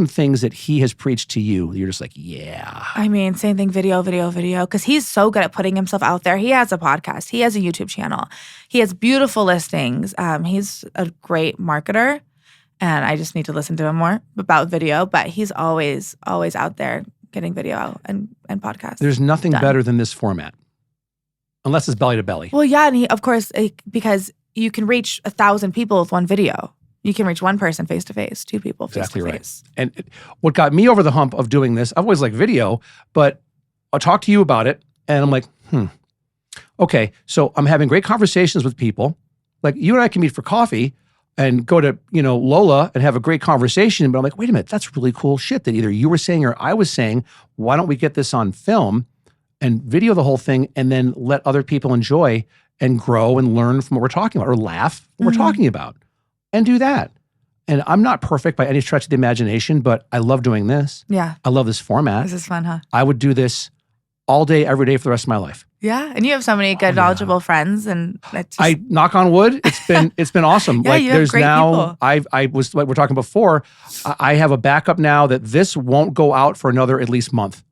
things that he has preached to you? You're just like, yeah. I mean, same thing, video. Because he's so good at putting himself out there. He has a podcast. He has a YouTube channel. He has beautiful listings. He's a great marketer. And I just need to listen to him more about video. But he's always out there getting video out and podcasts. There's nothing better than this format. Unless it's belly to belly. Well, yeah. And he, of course, because you can reach 1,000 people with one video. You can reach one person face to face, 2 people face to face. And what got me over the hump of doing this, I've always liked video, but I'll talk to you about it. And I'm like, okay. So I'm having great conversations with people. Like you and I can meet for coffee and go to, Lola and have a great conversation. But I'm like, wait a minute, that's really cool shit that either you were saying or I was saying. Why don't we get this on film and video the whole thing and then let other people enjoy and grow and learn from what we're talking about or laugh what we're talking about and do that. And I'm not perfect by any stretch of the imagination, but I love doing this. Yeah. I love this format. This is fun, huh? I would do this all day, every day for the rest of my life. Yeah. And you have so many good, knowledgeable friends, and that's just... I knock on wood. It's been awesome. Yeah, you have great people. I was like we're talking before. I have a backup now that this won't go out for another at least month.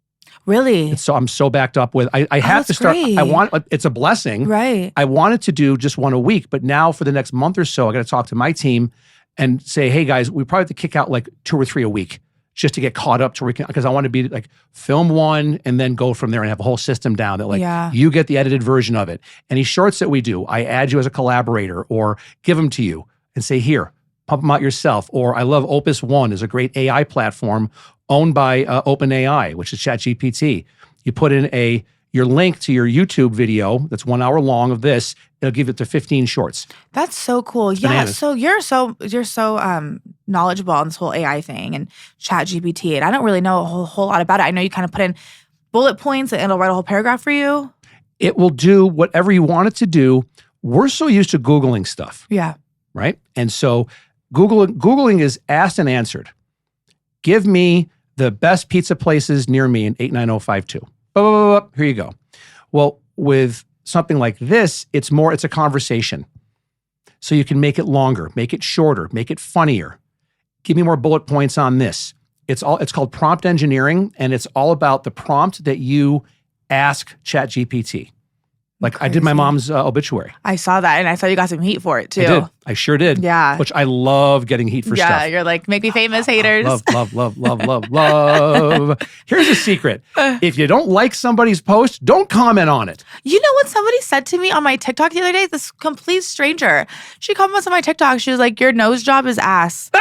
Really? So I'm so backed up with. I have to start. Great. It's a blessing. Right. I wanted to do just one a week, but now for the next month or so, I got to talk to my team and say, hey guys, we probably have to kick out like 2 or 3 a week just to get caught up to because I want to be like film one and then go from there and have a whole system down that you get the edited version of it. Any shorts that we do, I add you as a collaborator or give them to you and say, here, pump them out yourself. Or I love Opus One is a great AI platform owned by OpenAI, which is ChatGPT. You put in your link to your YouTube video that's 1 hour long of this. It'll give it to 15 shorts. That's so cool. It's yeah. bananas. So you're so knowledgeable on this whole AI thing and ChatGPT, and I don't really know a whole lot about it. I know you kind of put in bullet points and it'll write a whole paragraph for you. It will do whatever you want it to do. We're so used to Googling stuff. Yeah. Right? And so Googling is asked and answered. Give me the best pizza places near me in 89052. Here you go. Well, with something like this, it's a conversation. So you can make it longer, make it shorter, make it funnier. Give me more bullet points on this. It's called prompt engineering, and it's all about the prompt that you ask ChatGPT. Like crazy. I did my mom's obituary. I saw that, and I saw you got some heat for it too. I did. I sure did. Yeah. Which I love getting heat for stuff. Yeah, you're like, make me famous, haters. Love. Here's a secret. If you don't like somebody's post, don't comment on it. You know what somebody said to me on my TikTok the other day? This complete stranger. She commented on my TikTok. She was like, your nose job is ass.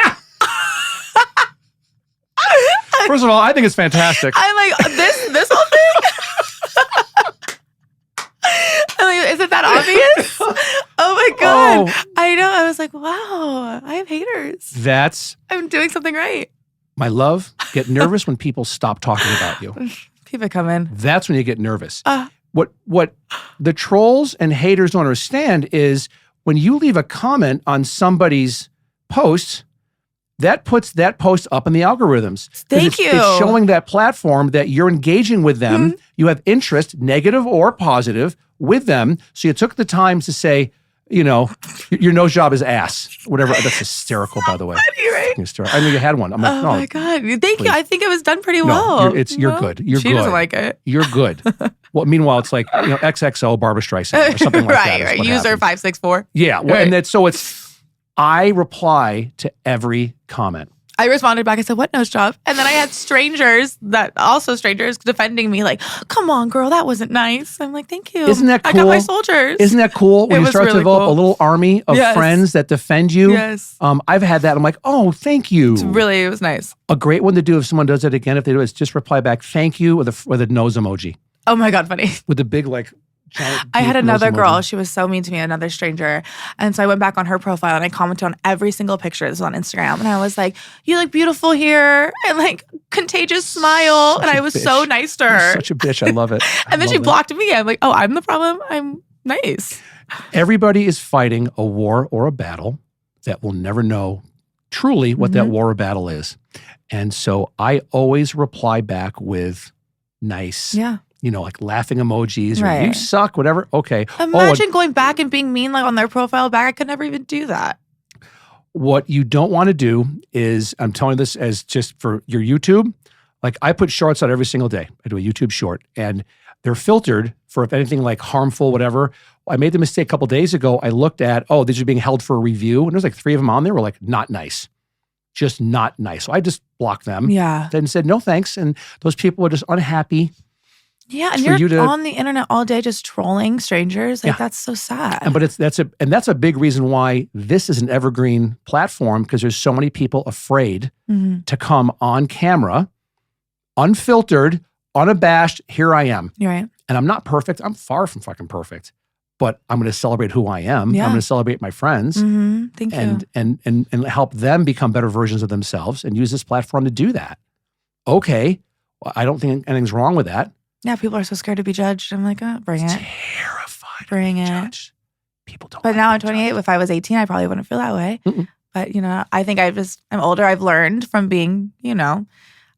First of all, I think it's fantastic. I'm like, this whole thing? Isn't that obvious? Oh my God. Oh. I know. I was like, wow, I have haters. I'm doing something right. My love, get nervous when people stop talking about you. Keep it coming. That's when you get nervous. What the trolls and haters don't understand is when you leave a comment on somebody's post, that puts that post up in the algorithms. Thank you. It's showing that platform that you're engaging with them. You have interest, negative or positive, with them. So you took the time to say, your nose job is ass. Whatever. That's hysterical, by the way. Funny, right? I knew you had one. I'm like, oh my God. Thank you. I think it was done pretty well. You're good. You're she good. Doesn't like it. You're good. Well, meanwhile, it's like, XXO Barbara Streisand or something like that. Right. User 564. Yeah. Well, and I reply to every comment. I responded back. I said, what nose job? And then I had strangers defending me like, come on, girl, that wasn't nice. I'm like, thank you. Isn't that cool? I got my soldiers. Isn't that cool when you start to develop a little army of friends that defend you? Yes. I've had that. I'm like, oh, thank you. It was nice. A great one to do if someone does it again, if they do it, is just reply back, thank you, or the nose emoji. Oh my God, funny. With the big giant I had another girl. She was so mean to me, another stranger. And so I went back on her profile and I commented on every single picture. This was on Instagram. And I was like, you look beautiful here. And like, contagious smile. And I was so nice to her. You're such a bitch. I love it. And then she blocked me. I'm like, oh, I'm the problem? I'm nice. Everybody is fighting a war or a battle that will never know truly what that war or battle is. And so I always reply back with nice, like laughing emojis or you suck, whatever. Okay. Imagine going back and being mean like on their profile back. I could never even do that. What you don't want to do is, I'm telling you this as just for your YouTube, like I put shorts out every single day. I do a YouTube short and they're filtered for if anything like harmful, whatever. I made the mistake a couple days ago. I looked at, these are being held for a review. And there's like 3 of them on there were like, not nice. Just not nice. So I just blocked them. Yeah. Then said, no thanks. And those people are just unhappy. Yeah. And you're on the internet all day just trolling strangers. Like that's so sad. But that's a big reason why this is an evergreen platform, because there's so many people afraid to come on camera, unfiltered, unabashed. Here I am. You're right. And I'm not perfect. I'm far from fucking perfect. But I'm going to celebrate who I am. Yeah. I'm going to celebrate my friends. Thank you. And help them become better versions of themselves and use this platform to do that. Okay. Well, I don't think anything's wrong with that. Yeah, people are so scared to be judged. I'm like, bring it. Terrified. Bring it. Judged. People don't. But now I'm 28. If I was 18, I probably wouldn't feel that way. But, I think I'm older. I've learned from being,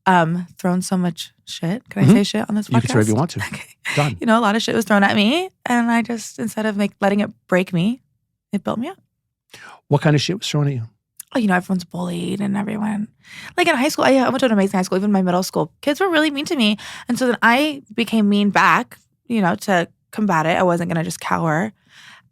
thrown so much shit. Can I say shit on this podcast? You can say whatever you want to. Okay. Done. A lot of shit was thrown at me. And I just, instead of letting it break me, it built me up. What kind of shit was thrown at you? Oh, everyone's bullied and everyone. Like in high school, I went to an amazing high school, even my middle school. Kids were really mean to me. And so then I became mean back, to combat it. I wasn't going to just cower.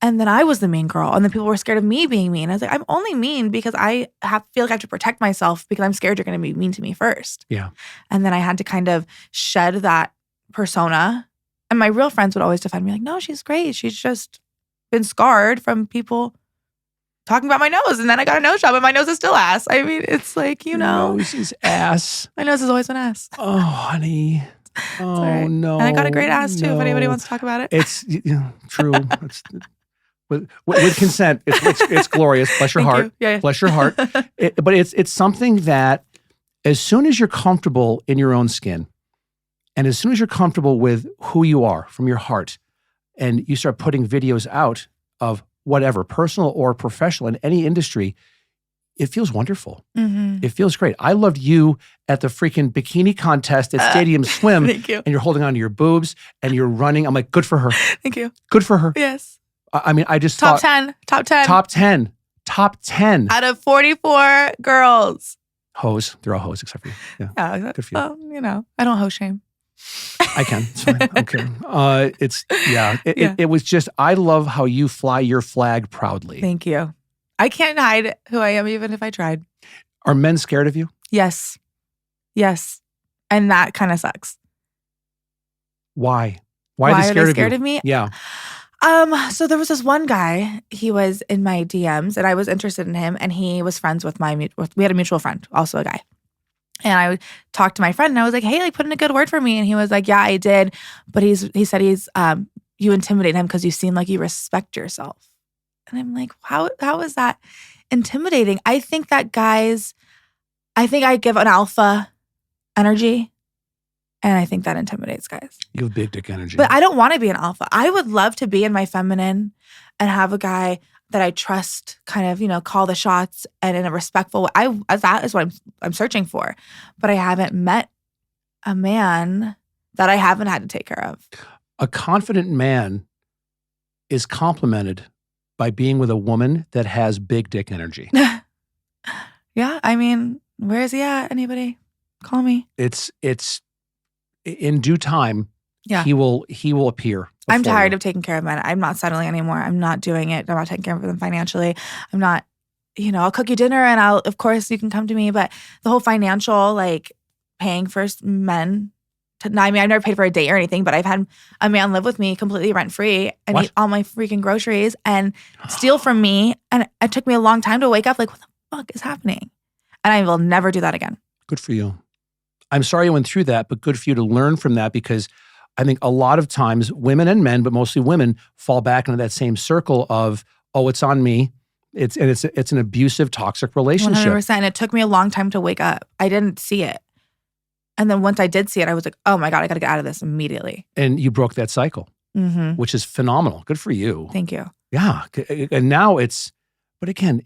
And then I was the mean girl. And then people were scared of me being mean. I was like, I'm only mean because I feel like I have to protect myself because I'm scared you're going to be mean to me first. Yeah. And then I had to kind of shed that persona. And my real friends would always defend me like, no, she's great. She's just been scarred from people talking about my nose. And then I got a nose job and my nose is still ass. I mean, it's like, Nose is ass. My nose has always been ass. Oh, honey. Oh, right. No. And I got a great ass too, if anybody wants to talk about it. It's true. With consent, it's glorious. Bless your heart. Yeah. Bless your heart. But it's something that as soon as you're comfortable in your own skin, and as soon as you're comfortable with who you are from your heart, and you start putting videos out of whatever, personal or professional in any industry, it feels wonderful. It feels great. I loved you at the freaking bikini contest at Stadium Swim. Thank you. And you're holding onto your boobs and you're running. I'm like, good for her. Thank you. Good for her. Yes. I mean, I just Top thought. 10. Top 10. Out of 44 girls. Hoes. They're all hoes except for you. Yeah. Good for you. I don't hoe shame. I can. It's fine. I'm kidding. It was just, I love how you fly your flag proudly. Thank you. I can't hide who I am even if I tried. Are men scared of you? Yes. And that kind of sucks. Why? Why are they scared of me? Yeah. So there was this one guy, he was in my DMs and I was interested in him and he was friends with we had a mutual friend, also a guy. And I talked to my friend and I was like, hey, put in a good word for me. And he was like, yeah, I did. But he said you intimidate him because you seem like you respect yourself. And I'm like, how is that intimidating? I think that I give an alpha energy. And I think that intimidates guys. You have big dick energy. But I don't want to be an alpha. I would love to be in my feminine and have a guy that I trust kind of, call the shots and in a respectful way. That is what I'm searching for. But I haven't met a man that I haven't had to take care of. A confident man is complimented by being with a woman that has big dick energy. Yeah. I mean, where is he at? Anybody? Call me. It's in due time. Yeah. He will appear. I'm tired of taking care of men. I'm not settling anymore. I'm not doing it. I'm not taking care of them financially. I'm not, I'll cook you dinner and of course you can come to me. But the whole financial, paying for men I mean, I've never paid for a date or anything, but I've had a man live with me completely rent-free and eat all my freaking groceries and steal from me. And it took me a long time to wake up what the fuck is happening? And I will never do that again. Good for you. I'm sorry you went through that, but good for you to learn from that because I think a lot of times women and men, but mostly women, fall back into that same circle of, oh, it's on me. It's an abusive, toxic relationship. 100%. And it took me a long time to wake up. I didn't see it. And then once I did see it, I was like, oh my God, I got to get out of this immediately. And you broke that cycle, which is phenomenal. Good for you. Thank you. Yeah. And now it's But again,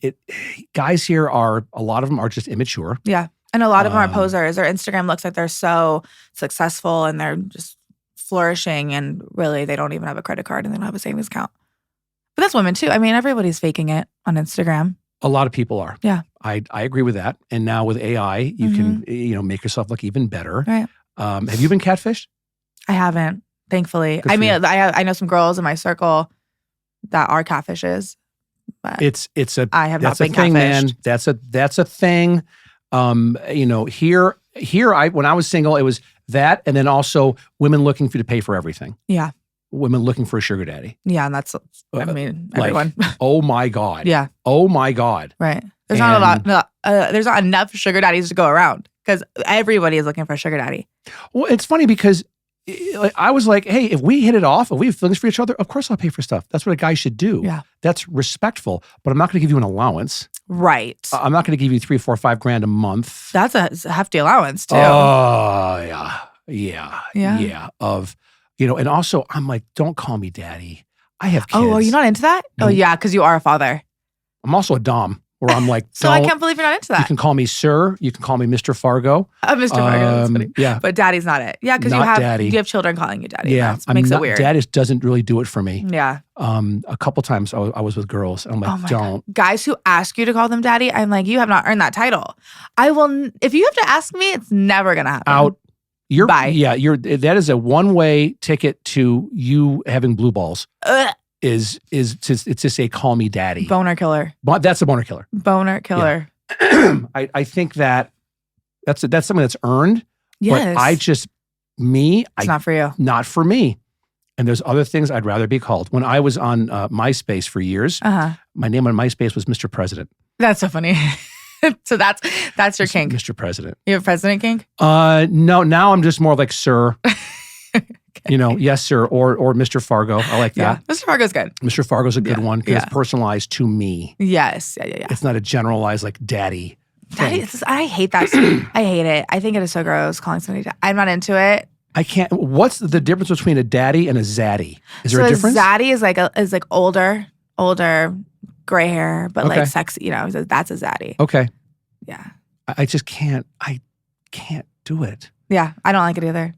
guys here a lot of them are just immature. Yeah. And a lot of them are posers. Their Instagram looks like they're so successful and they're just flourishing, and really they don't even have a credit card and they don't have a savings account. But that's women too. I mean, everybody's faking it on Instagram. A lot of people are. Yeah. I agree with that. And now with AI, you can make yourself look even better. Right. Have you been catfished? I haven't, thankfully. Good for you. I know some girls in my circle that are catfishes, but I have not been thing, man. catfished. That's a thing. Here when I was single, it was that, and then also women looking for you to pay for everything. Yeah. Women looking for a sugar daddy. Yeah, and that's everyone. Oh my God. Yeah. Oh my God. Right. There's there's not enough sugar daddies to go around because everybody is looking for a sugar daddy. Well, it's funny because I was like, hey, if we hit it off, if we have feelings for each other, of course I'll pay for stuff. That's what a guy should do. Yeah. That's respectful. But I'm not going to give you an allowance. Right. I'm not going to give you $3, $4, $5 a month. That's a hefty allowance too. Oh, yeah. And also I'm like, don't call me daddy. I have kids. Oh, are you not into that? No. Oh, yeah, because you are a father. I'm also a dom. Where I'm like, so I can't believe you're not into that. You can call me sir. You can call me Mr. Fargo. Mr. Fargo, that's funny. Yeah. But daddy's not it. Yeah, because you have children calling you daddy. Yeah. That makes it weird. Dad doesn't really do it for me. Yeah. A couple times I was with girls. And I'm like, don't. God. Guys who ask you to call them daddy, I'm like, you have not earned that title. I will, if you have to ask me, it's never going to happen. Out. Bye. Yeah. That is a one-way ticket to you having blue balls. Is to say, call me daddy. Boner killer. That's a boner killer. Boner killer. Yeah. I think that's something that's earned. Yes. But it's not for you. Not for me. And there's other things I'd rather be called. When I was on MySpace for years, my name on MySpace was Mr. President. That's so funny. So that's your kink. Mr. President. You have a president kink? No, now I'm just more like sir. Okay. Yes, sir, or Mr. Fargo. I like that. Yeah, Mr. Fargo's good. Mr. Fargo's a good one because it's personalized to me. Yes, yeah. It's not a generalized like daddy. I hate that. I hate it. I think it is so gross calling somebody. I'm not into it. I can't. What's the difference between a daddy and a zaddy? Is there a difference? A zaddy is like older, gray hair, but like sexy. That's a zaddy. Okay. Yeah. I just can't. I can't do it. Yeah, I don't like it either.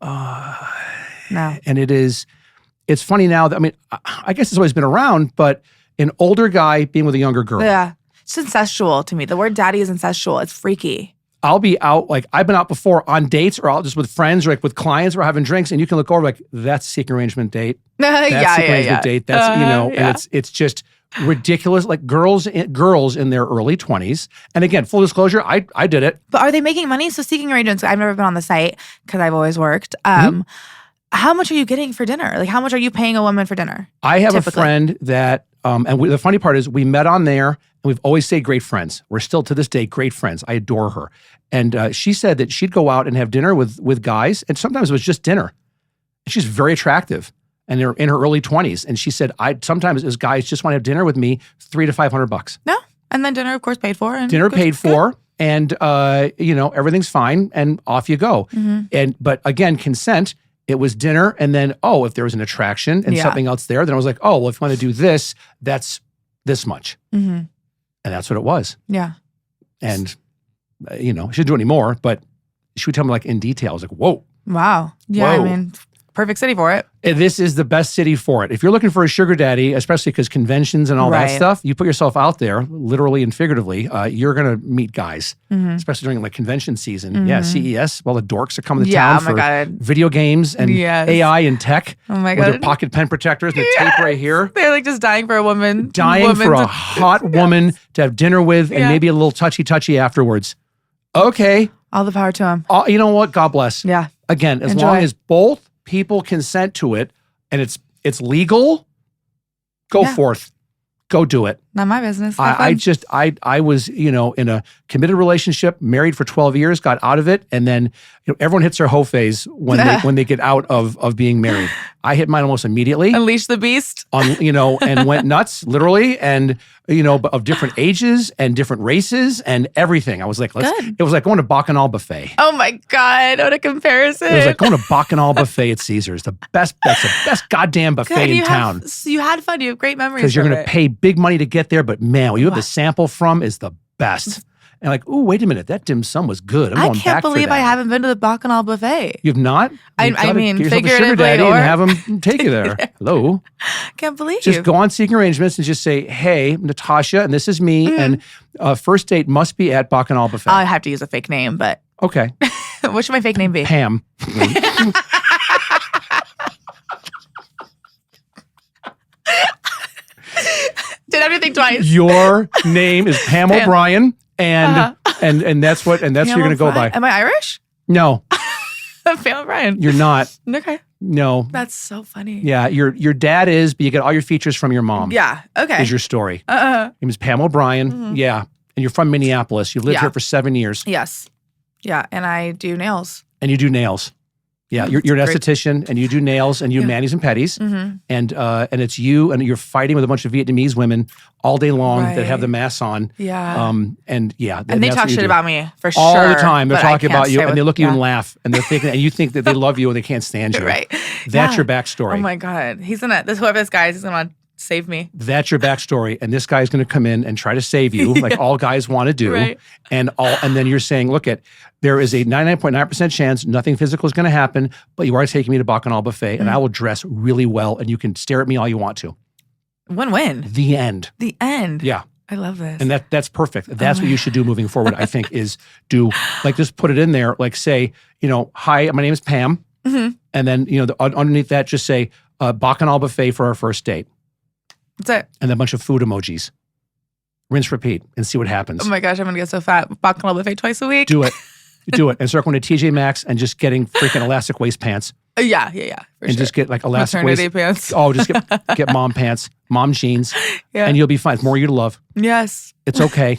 No. And it's funny now that, I guess it's always been around, but an older guy being with a younger girl. Yeah. It's incestual to me. The word daddy is incestual. It's freaky. I'll be out, like I've been out before on dates or out just with friends or like with clients or having drinks, and you can look over like, that's a secret arrangement date. That's secret arrangement date. That's, and it's just ridiculous. Like girls in their early 20s. And again, full disclosure, I did it. But are they making money? So seeking arrangements, I've never been on the site because I've always worked. How much are you getting for dinner? Like, how much are you paying a woman for dinner? I have a friend that, the funny part is we met on there and we've always stayed great friends. We're still to this day great friends. I adore her. And she said that she'd go out and have dinner with guys, and sometimes it was just dinner. She's very attractive and they're in her early 20s. And she said, sometimes as guys just want to have dinner with me, $300 to $500. No. And then dinner, of course, paid for. And dinner paid for. And, everything's fine and off you go. Mm-hmm. But again, consent. It was dinner, and then, if there was an attraction and something else there, then I was like, if you want to do this, that's this much. Mm-hmm. And that's what it was. Yeah. And, she didn't do it anymore, but she would tell me like in detail. I was like, whoa. Wow. Yeah, whoa. Perfect city for it. This is the best city for it. If you're looking for a sugar daddy, especially because conventions and all that stuff, you put yourself out there, literally and figuratively, you're going to meet guys, especially during like convention season. Mm-hmm. Yeah, CES, the dorks are coming to town for video games and AI and tech. Oh my with God. their pocket pen protectors and the tape right here. They're like just dying for a woman. Dying for a hot woman to have dinner with and maybe a little touchy afterwards. Okay. All the power to them. You know what? God bless. Yeah. Again, as long as both people consent to it and it's legal, go forth. Go do it. Not my business. I was, in a committed relationship, married for 12 years, got out of it. And then, everyone hits their hoe phase when they get out of being married. I hit mine almost immediately. Unleash the beast. And went nuts, literally. And, of different ages and different races and everything. I was like, it was like going to Bacchanal buffet. Oh my God, what a comparison. It was like going to Bacchanal buffet at Caesars. That's the best goddamn buffet in town. So you had fun. You have great memories. Because you're going to pay big money to get get there, but man, what you have the What? sample from is the best. And like, ooh, wait a minute, that dim sum was good. I'm I going can't back for believe that. I haven't been to the Bacchanal buffet. You've not? I Gotta mean, get yourself a sugar figuratively daddy or- and have him take you there. Hello. Can't believe. Just go on Seeking Arrangements and just say, hey, Natasha, and this is me, and first date must be at Bacchanal Buffet. I have to use a fake name, but Okay. what should my fake name be? Pam. Did everything twice. Your name is Pam O'Brien, and Uh-huh. and that's what you're going to go by. Am I Irish? No, Pam O'Brien. you're not. Okay. No. That's so funny. Yeah, your dad is, but you get all your features from your mom. Yeah. Okay. Is your story. Uh-uh. Name is Pam O'Brien. Yeah. And you're from Minneapolis. You've lived Yeah. here for 7 years. Yes. Yeah. And I do nails. And you do nails. Yeah, you're an Great. esthetician and you do nails and you Yeah. manis and pedis. Mm-hmm. And it's you and you're fighting with a bunch of Vietnamese women all day long that have Right. the masks on. Yeah. And yeah. and they that's talk what you shit do. about me for all sure. the time. They're but I talking can't about you stay and they with- look at you and yeah. laugh and they're thinking, and you think that they love you and they can't stand you. Right. That's Yeah. your backstory. Oh my God. He's gonna, whoever this guy is, he's gonna save me. That's your backstory, and this guy's going to come in and try to save you, like all guys want to do. Right. And then you're saying, look, there is a 99.9% chance nothing physical is going to happen, but you are taking me to Bacchanal Buffet, and I will dress really well, and you can stare at me all you want to. Win-win. The end. The end. Yeah. I love this. And that's perfect. That's what you should do moving forward, I think, is just put it in there, like say, hi, my name is Pam. Mm-hmm. And then, underneath that, just say, Bacchanal Buffet for our first date. That's it. And then a bunch of food emojis. Rinse, repeat, and see what happens. Oh my gosh, I'm gonna get so fat. Bacchanal buffet twice a week. Do it. Do it. And start going to TJ Maxx and just getting freaking elastic waist pants. Yeah. For And sure. just get like elastic Maternity waist. pants. Oh, just get mom pants, mom jeans, Yeah. and you'll be fine. It's more you to love. Yes. It's okay.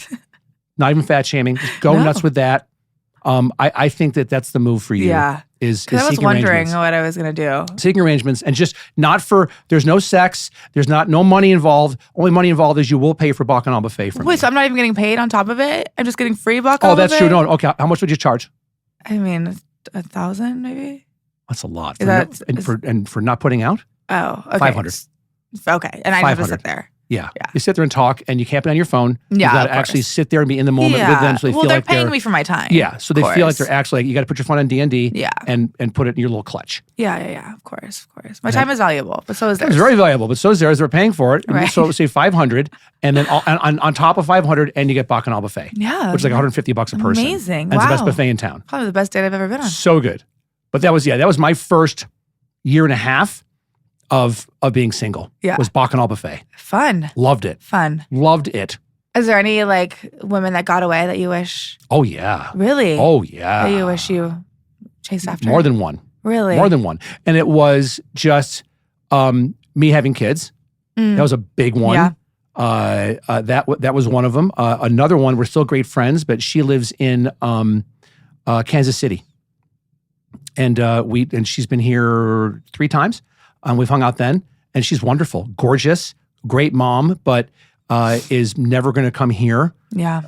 Not even fat shaming. Just go No. nuts with that. I think that's the move for you. Yeah. Is Because I was seeking wondering arrangements. what I was gonna do. Seeking arrangements and just not for, there's no sex, there's no money involved. Only money involved is you will pay for Bacchanal Buffet for me. Wait, so I'm not even getting paid on top of it? I'm just getting free Bacchanal Oh, that's buffet? true. No, okay. How much would you charge? I mean, 1,000 maybe? That's a lot. Is that- For not putting out? Oh, okay. 500. Okay. And I just have to 500. sit there. Yeah. Yeah. You sit there and talk and you can't be on your phone. Yeah, You got of to actually course. sit there and be in the moment with them so they well, feel they're like paying me for my time. Yeah. So they Of feel like course. they're actually, you got to put your phone on D&D Yeah. and put it in your little clutch. Yeah. Of course. My time is valuable, but so is It's theirs. very valuable, but so is theirs. They're paying for it. Right. So say 500 and then on top of 500 and you get Bacchanal Buffet. Yeah. Which is like $150 a person. Amazing. And it's the best Wow. buffet in town. Probably the best date I've ever been on. So good. But that was my first year and a half of being single. Yeah. Was Bacchanal Buffet. Fun. Loved it. Loved it. Is there any like women that got away that you wish? Oh yeah. Really? Oh yeah. That you wish you chased after? More than one. Really? More than one. And it was just me having kids. That was a big one. Yeah. That was one of them. Another one, we're still great friends, but she lives in Kansas City. And she's been here 3 times. We've hung out then, and she's wonderful, gorgeous, great mom, but is never going to come here, Yeah.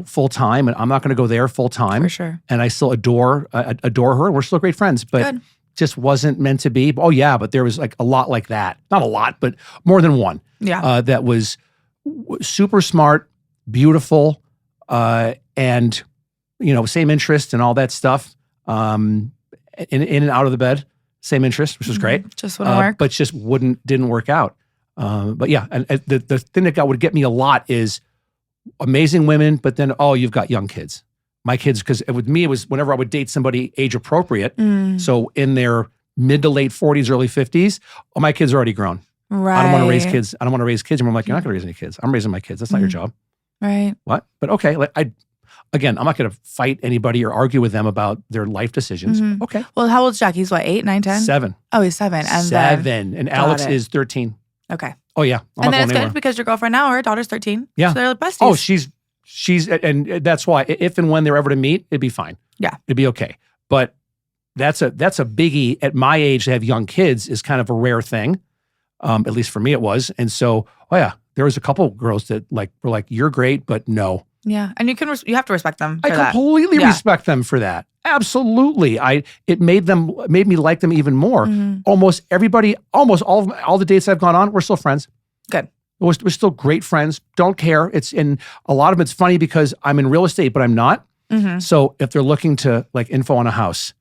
full time, and I'm not going to go there full time. For sure. And I still adore her, and we're still great friends, but Good. just wasn't meant to be. Oh yeah, but there was like a lot like that. Not a lot, but more than one. Yeah. That was super smart, beautiful, and same interest and all that stuff. In and out of the bed, same interest, which was great. Just wouldn't work. But just didn't work out. But yeah, and the thing that would get me a lot is amazing women, but then you've got young kids. My kids, because with me it was whenever I would date somebody age appropriate, so in their mid to late 40s, early 50s, my kids are already grown. Right. I don't want to raise kids. I don't want to raise kids. And I'm like, you're not going to raise any kids. I'm raising my kids. That's not your job. Right. What? But okay, I'm not going to fight anybody or argue with them about their life decisions. Mhm. Okay. Well, how old's Jack? He's what, 8, 9, 10? 7. Oh, he's 7. And 7. And Alex it. is 13. Okay. Oh yeah. I'm And not then going it's good anywhere. because your girlfriend now, her daughter's 13. Yeah. So they're besties. Oh, she's, and that's why if and when they're ever to meet, it'd be fine. Yeah. It'd be okay. But that's a biggie at my age to have young kids is kind of a rare thing. At least for me it was. And so, there was a couple girls that were like, you're great, but no. Yeah. And you have to respect them for I that. completely Yeah. respect them for that. Absolutely. It made me like them even more. Mhm. Almost all the dates I've gone on, we're still friends. Good. We're still great friends. Don't care. And a lot of it's funny because I'm in real estate, but I'm not. Mm-hmm. So if they're looking to like info on a house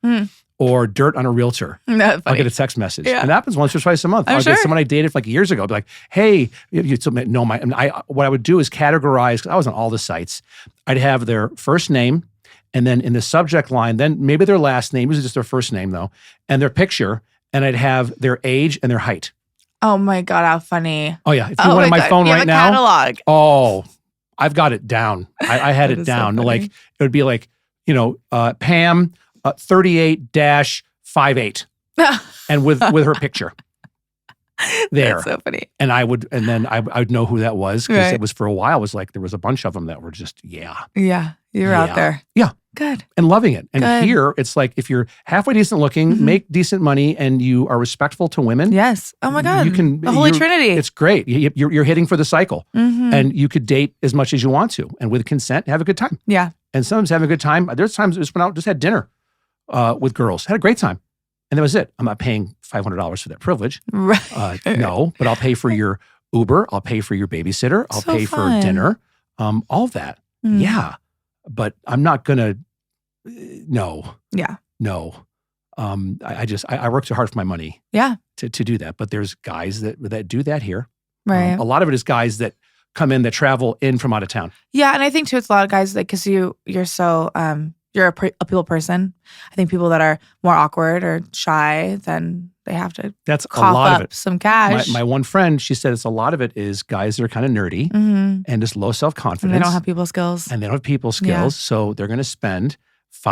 or dirt on a realtor, That's I'll funny. get a text message. Yeah. And it happens once or twice a month. I'm I'll sure. get someone I dated like years ago, be like, hey, what I would do is categorize, 'cause I was on all the sites. I'd have their first name, and then in the subject line, then maybe their last name, usually just their first name though, and their picture, and I'd have their age and their height. Oh my God, how funny. Oh yeah, if you went on my phone you right have a now, catalog. oh, I've got it down. I had That it is so down. funny. Like it would be like, Pam 38-58 and with her picture there. That's so funny. And I would know who that was because Right. it was for a while. It was like there was a bunch of them that were just Yeah, you're out Yeah. there. Yeah. Good. and loving it. And Good. here it's like if you're halfway decent looking, Mhm. make decent money, and you are respectful to women. Yes. Oh my God. You can The Holy you're- Trinity. It's great. You're hitting for the cycle, Mhm. and you could date as much as you want to, and with consent, have a good time. Yeah. And sometimes having a good time. There's times I just went out, just had dinner with girls, had a great time, and that was it. I'm not paying $500 for that privilege. Right. No, but I'll pay for your Uber. I'll pay for your babysitter. I'll So pay fun. for dinner. All of that. Mm. Yeah, but I'm not gonna. No. Yeah. No. I work too hard for my money. Yeah. To do that, but there's guys that do that here. Right. A lot of it is guys that come in that travel in from out of town. Yeah, and I think too, it's a lot of guys like because you're so you're a people person. I think people that are more awkward or shy, then they have to That's a cough lot up of it. some cash. My one friend, she said it's a lot of it is guys that are kind of nerdy Mhm. and just low self And confidence. they don't have people skills. And they don't have people skills, Yeah. so they're going to spend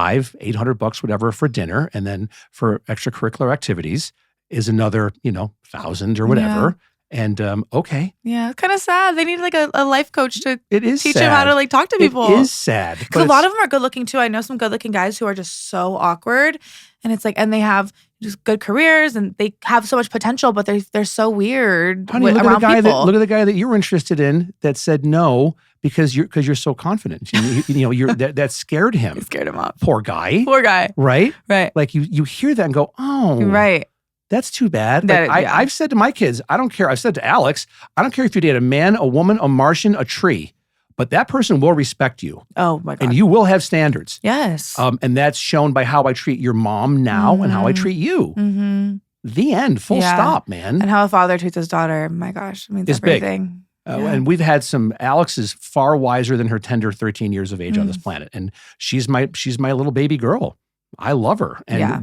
$500-800 whatever for dinner, and then for extracurricular activities is another 1,000 or whatever. And okay, Yeah, it's kind of sad. They need like a life coach to it is teach sad. them how to like talk to people. It is sad Because a lot of them are good looking too. I know some good looking guys who are just so awkward, and it's like, and they have just good careers and they have so much potential, but they're so weird Honey, look around at people. the guy that you were interested in that said no because you're so confident. That scared him. I scared him off. Poor guy, Poor guy. right? Right. Like you hear that and go, oh, Right. that's too bad. That- Like, yeah. I've said to my kids, I don't care. I've said to Alex, I don't care if you date a man, a woman, a Martian, a tree, but that person will respect you Oh my God. and you will have standards. Yes. And that's shown by how I treat your mom now and how I Mhm. treat you. Mm-hmm. The end. Full Yeah. stop, man. And how a father treats his daughter. My gosh. I mean, It's big. everything. Yeah. And we've had Alex is far wiser than her tender 13 years of age on Mm. this planet. And she's my little baby girl. I love her. And Yeah.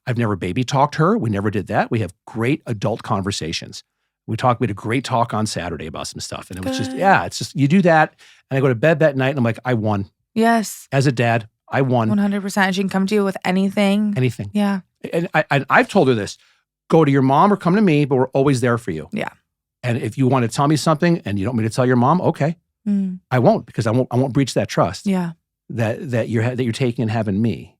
I've never baby talked her. We never did that. We have great adult conversations. We had a great talk on Saturday about some stuff. And it was Good. it's just, you do that. And I go to bed that night and I'm like, I won. Yes. As a dad, I won 100%. She can come to you with anything. anything. Yeah. And I've told her this, go to your mom or come to me, but we're always there for you. Yeah. And if you want to tell me something and you don't want me to tell your mom, okay, Mm. I won't, because I won't breach that trust Yeah. that you're taking and having me.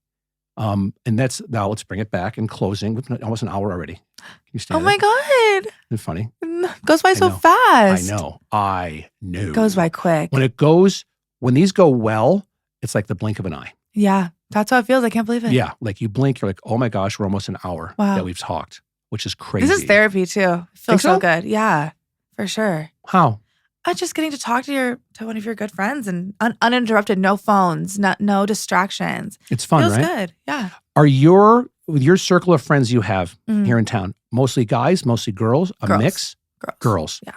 And that's, now let's bring it back in closing. We've been almost an hour already. Can you stand Oh my God. Isn't it funny? Goes by so know. fast. I know. Goes by quick. When these go well, it's like the blink of an eye. Yeah. That's how it feels. I can't believe it. Yeah. Like you blink, you're like, oh my gosh, we're almost an hour Wow. that we've talked, which is crazy. This is therapy too. It Think feels so so? good. Yeah. For sure. How? Just getting to talk to one of your good friends and uninterrupted, no phones, no distractions. It's fun, Feels right? good. Yeah. With your circle of friends you have Mhm. here in town, mostly guys, mostly girls, a Girls. mix? Girls. Yeah.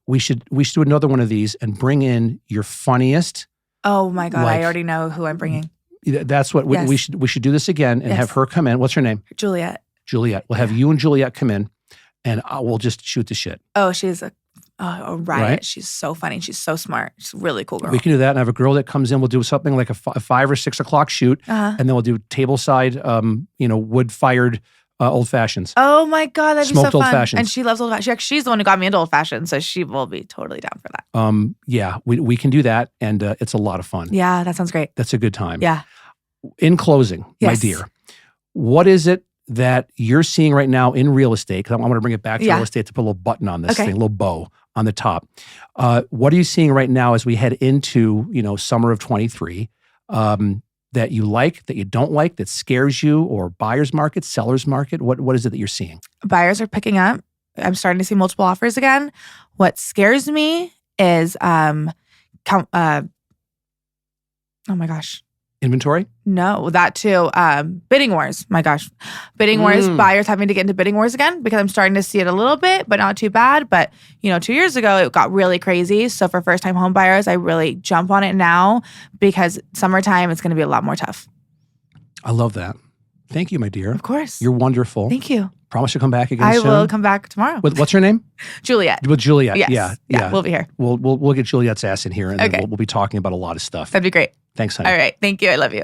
We should do another one of these and bring in your funniest. Oh my God. Like- I already know who I'm bringing. That's what we should do this again and Yes. have her come in. What's her name? Juliet. Juliet. We'll have you and Juliet come in, and we'll just shoot the shit. Oh, she's a riot. Right? She's so funny. She's so smart. She's a really cool girl. We can do that and have a girl that comes in. We'll do something like a 5 or 6 o'clock shoot, Uh-huh. and then we'll do tableside, wood-fired old fashions. Oh my God, that'd be Smoked so old fun. fashions. And she loves old fashions. She's the one who got me into old fashions, so she will be totally down for that. Yeah, we can do that, and it's a lot of fun. Yeah, that sounds great. That's a good time. Yeah. In closing, my Yes. dear, what is it that you're seeing right now in real estate? Because I want to bring it back to Yeah. real estate to put a little button on this Okay. thing, a little bow on the top. What are you seeing right now as we head into summer of 23 that you like, that you don't like, that scares you, or buyer's market, seller's market? What is it that you're seeing? Buyers are picking up. I'm starting to see multiple offers again. What scares me is, oh my gosh. Inventory? No, that too. Bidding wars. My gosh. Bidding wars, buyers having to get into bidding wars again because I'm starting to see it a little bit, but not too bad. But, 2 years ago, it got really crazy. So for first-time home buyers, I really jump on it now because summertime, it's going to be a lot more tough. I love that. Thank you, my dear. Of course. You're wonderful. Thank you. Promise to come back again I soon? will come back tomorrow. What's her name? Juliet. With Juliet. Yes. Yeah. We'll be here. We'll get Juliet's ass in here, and Okay. then we'll be talking about a lot of stuff. That'd be great. Thanks, honey. All right. Thank you. I love you.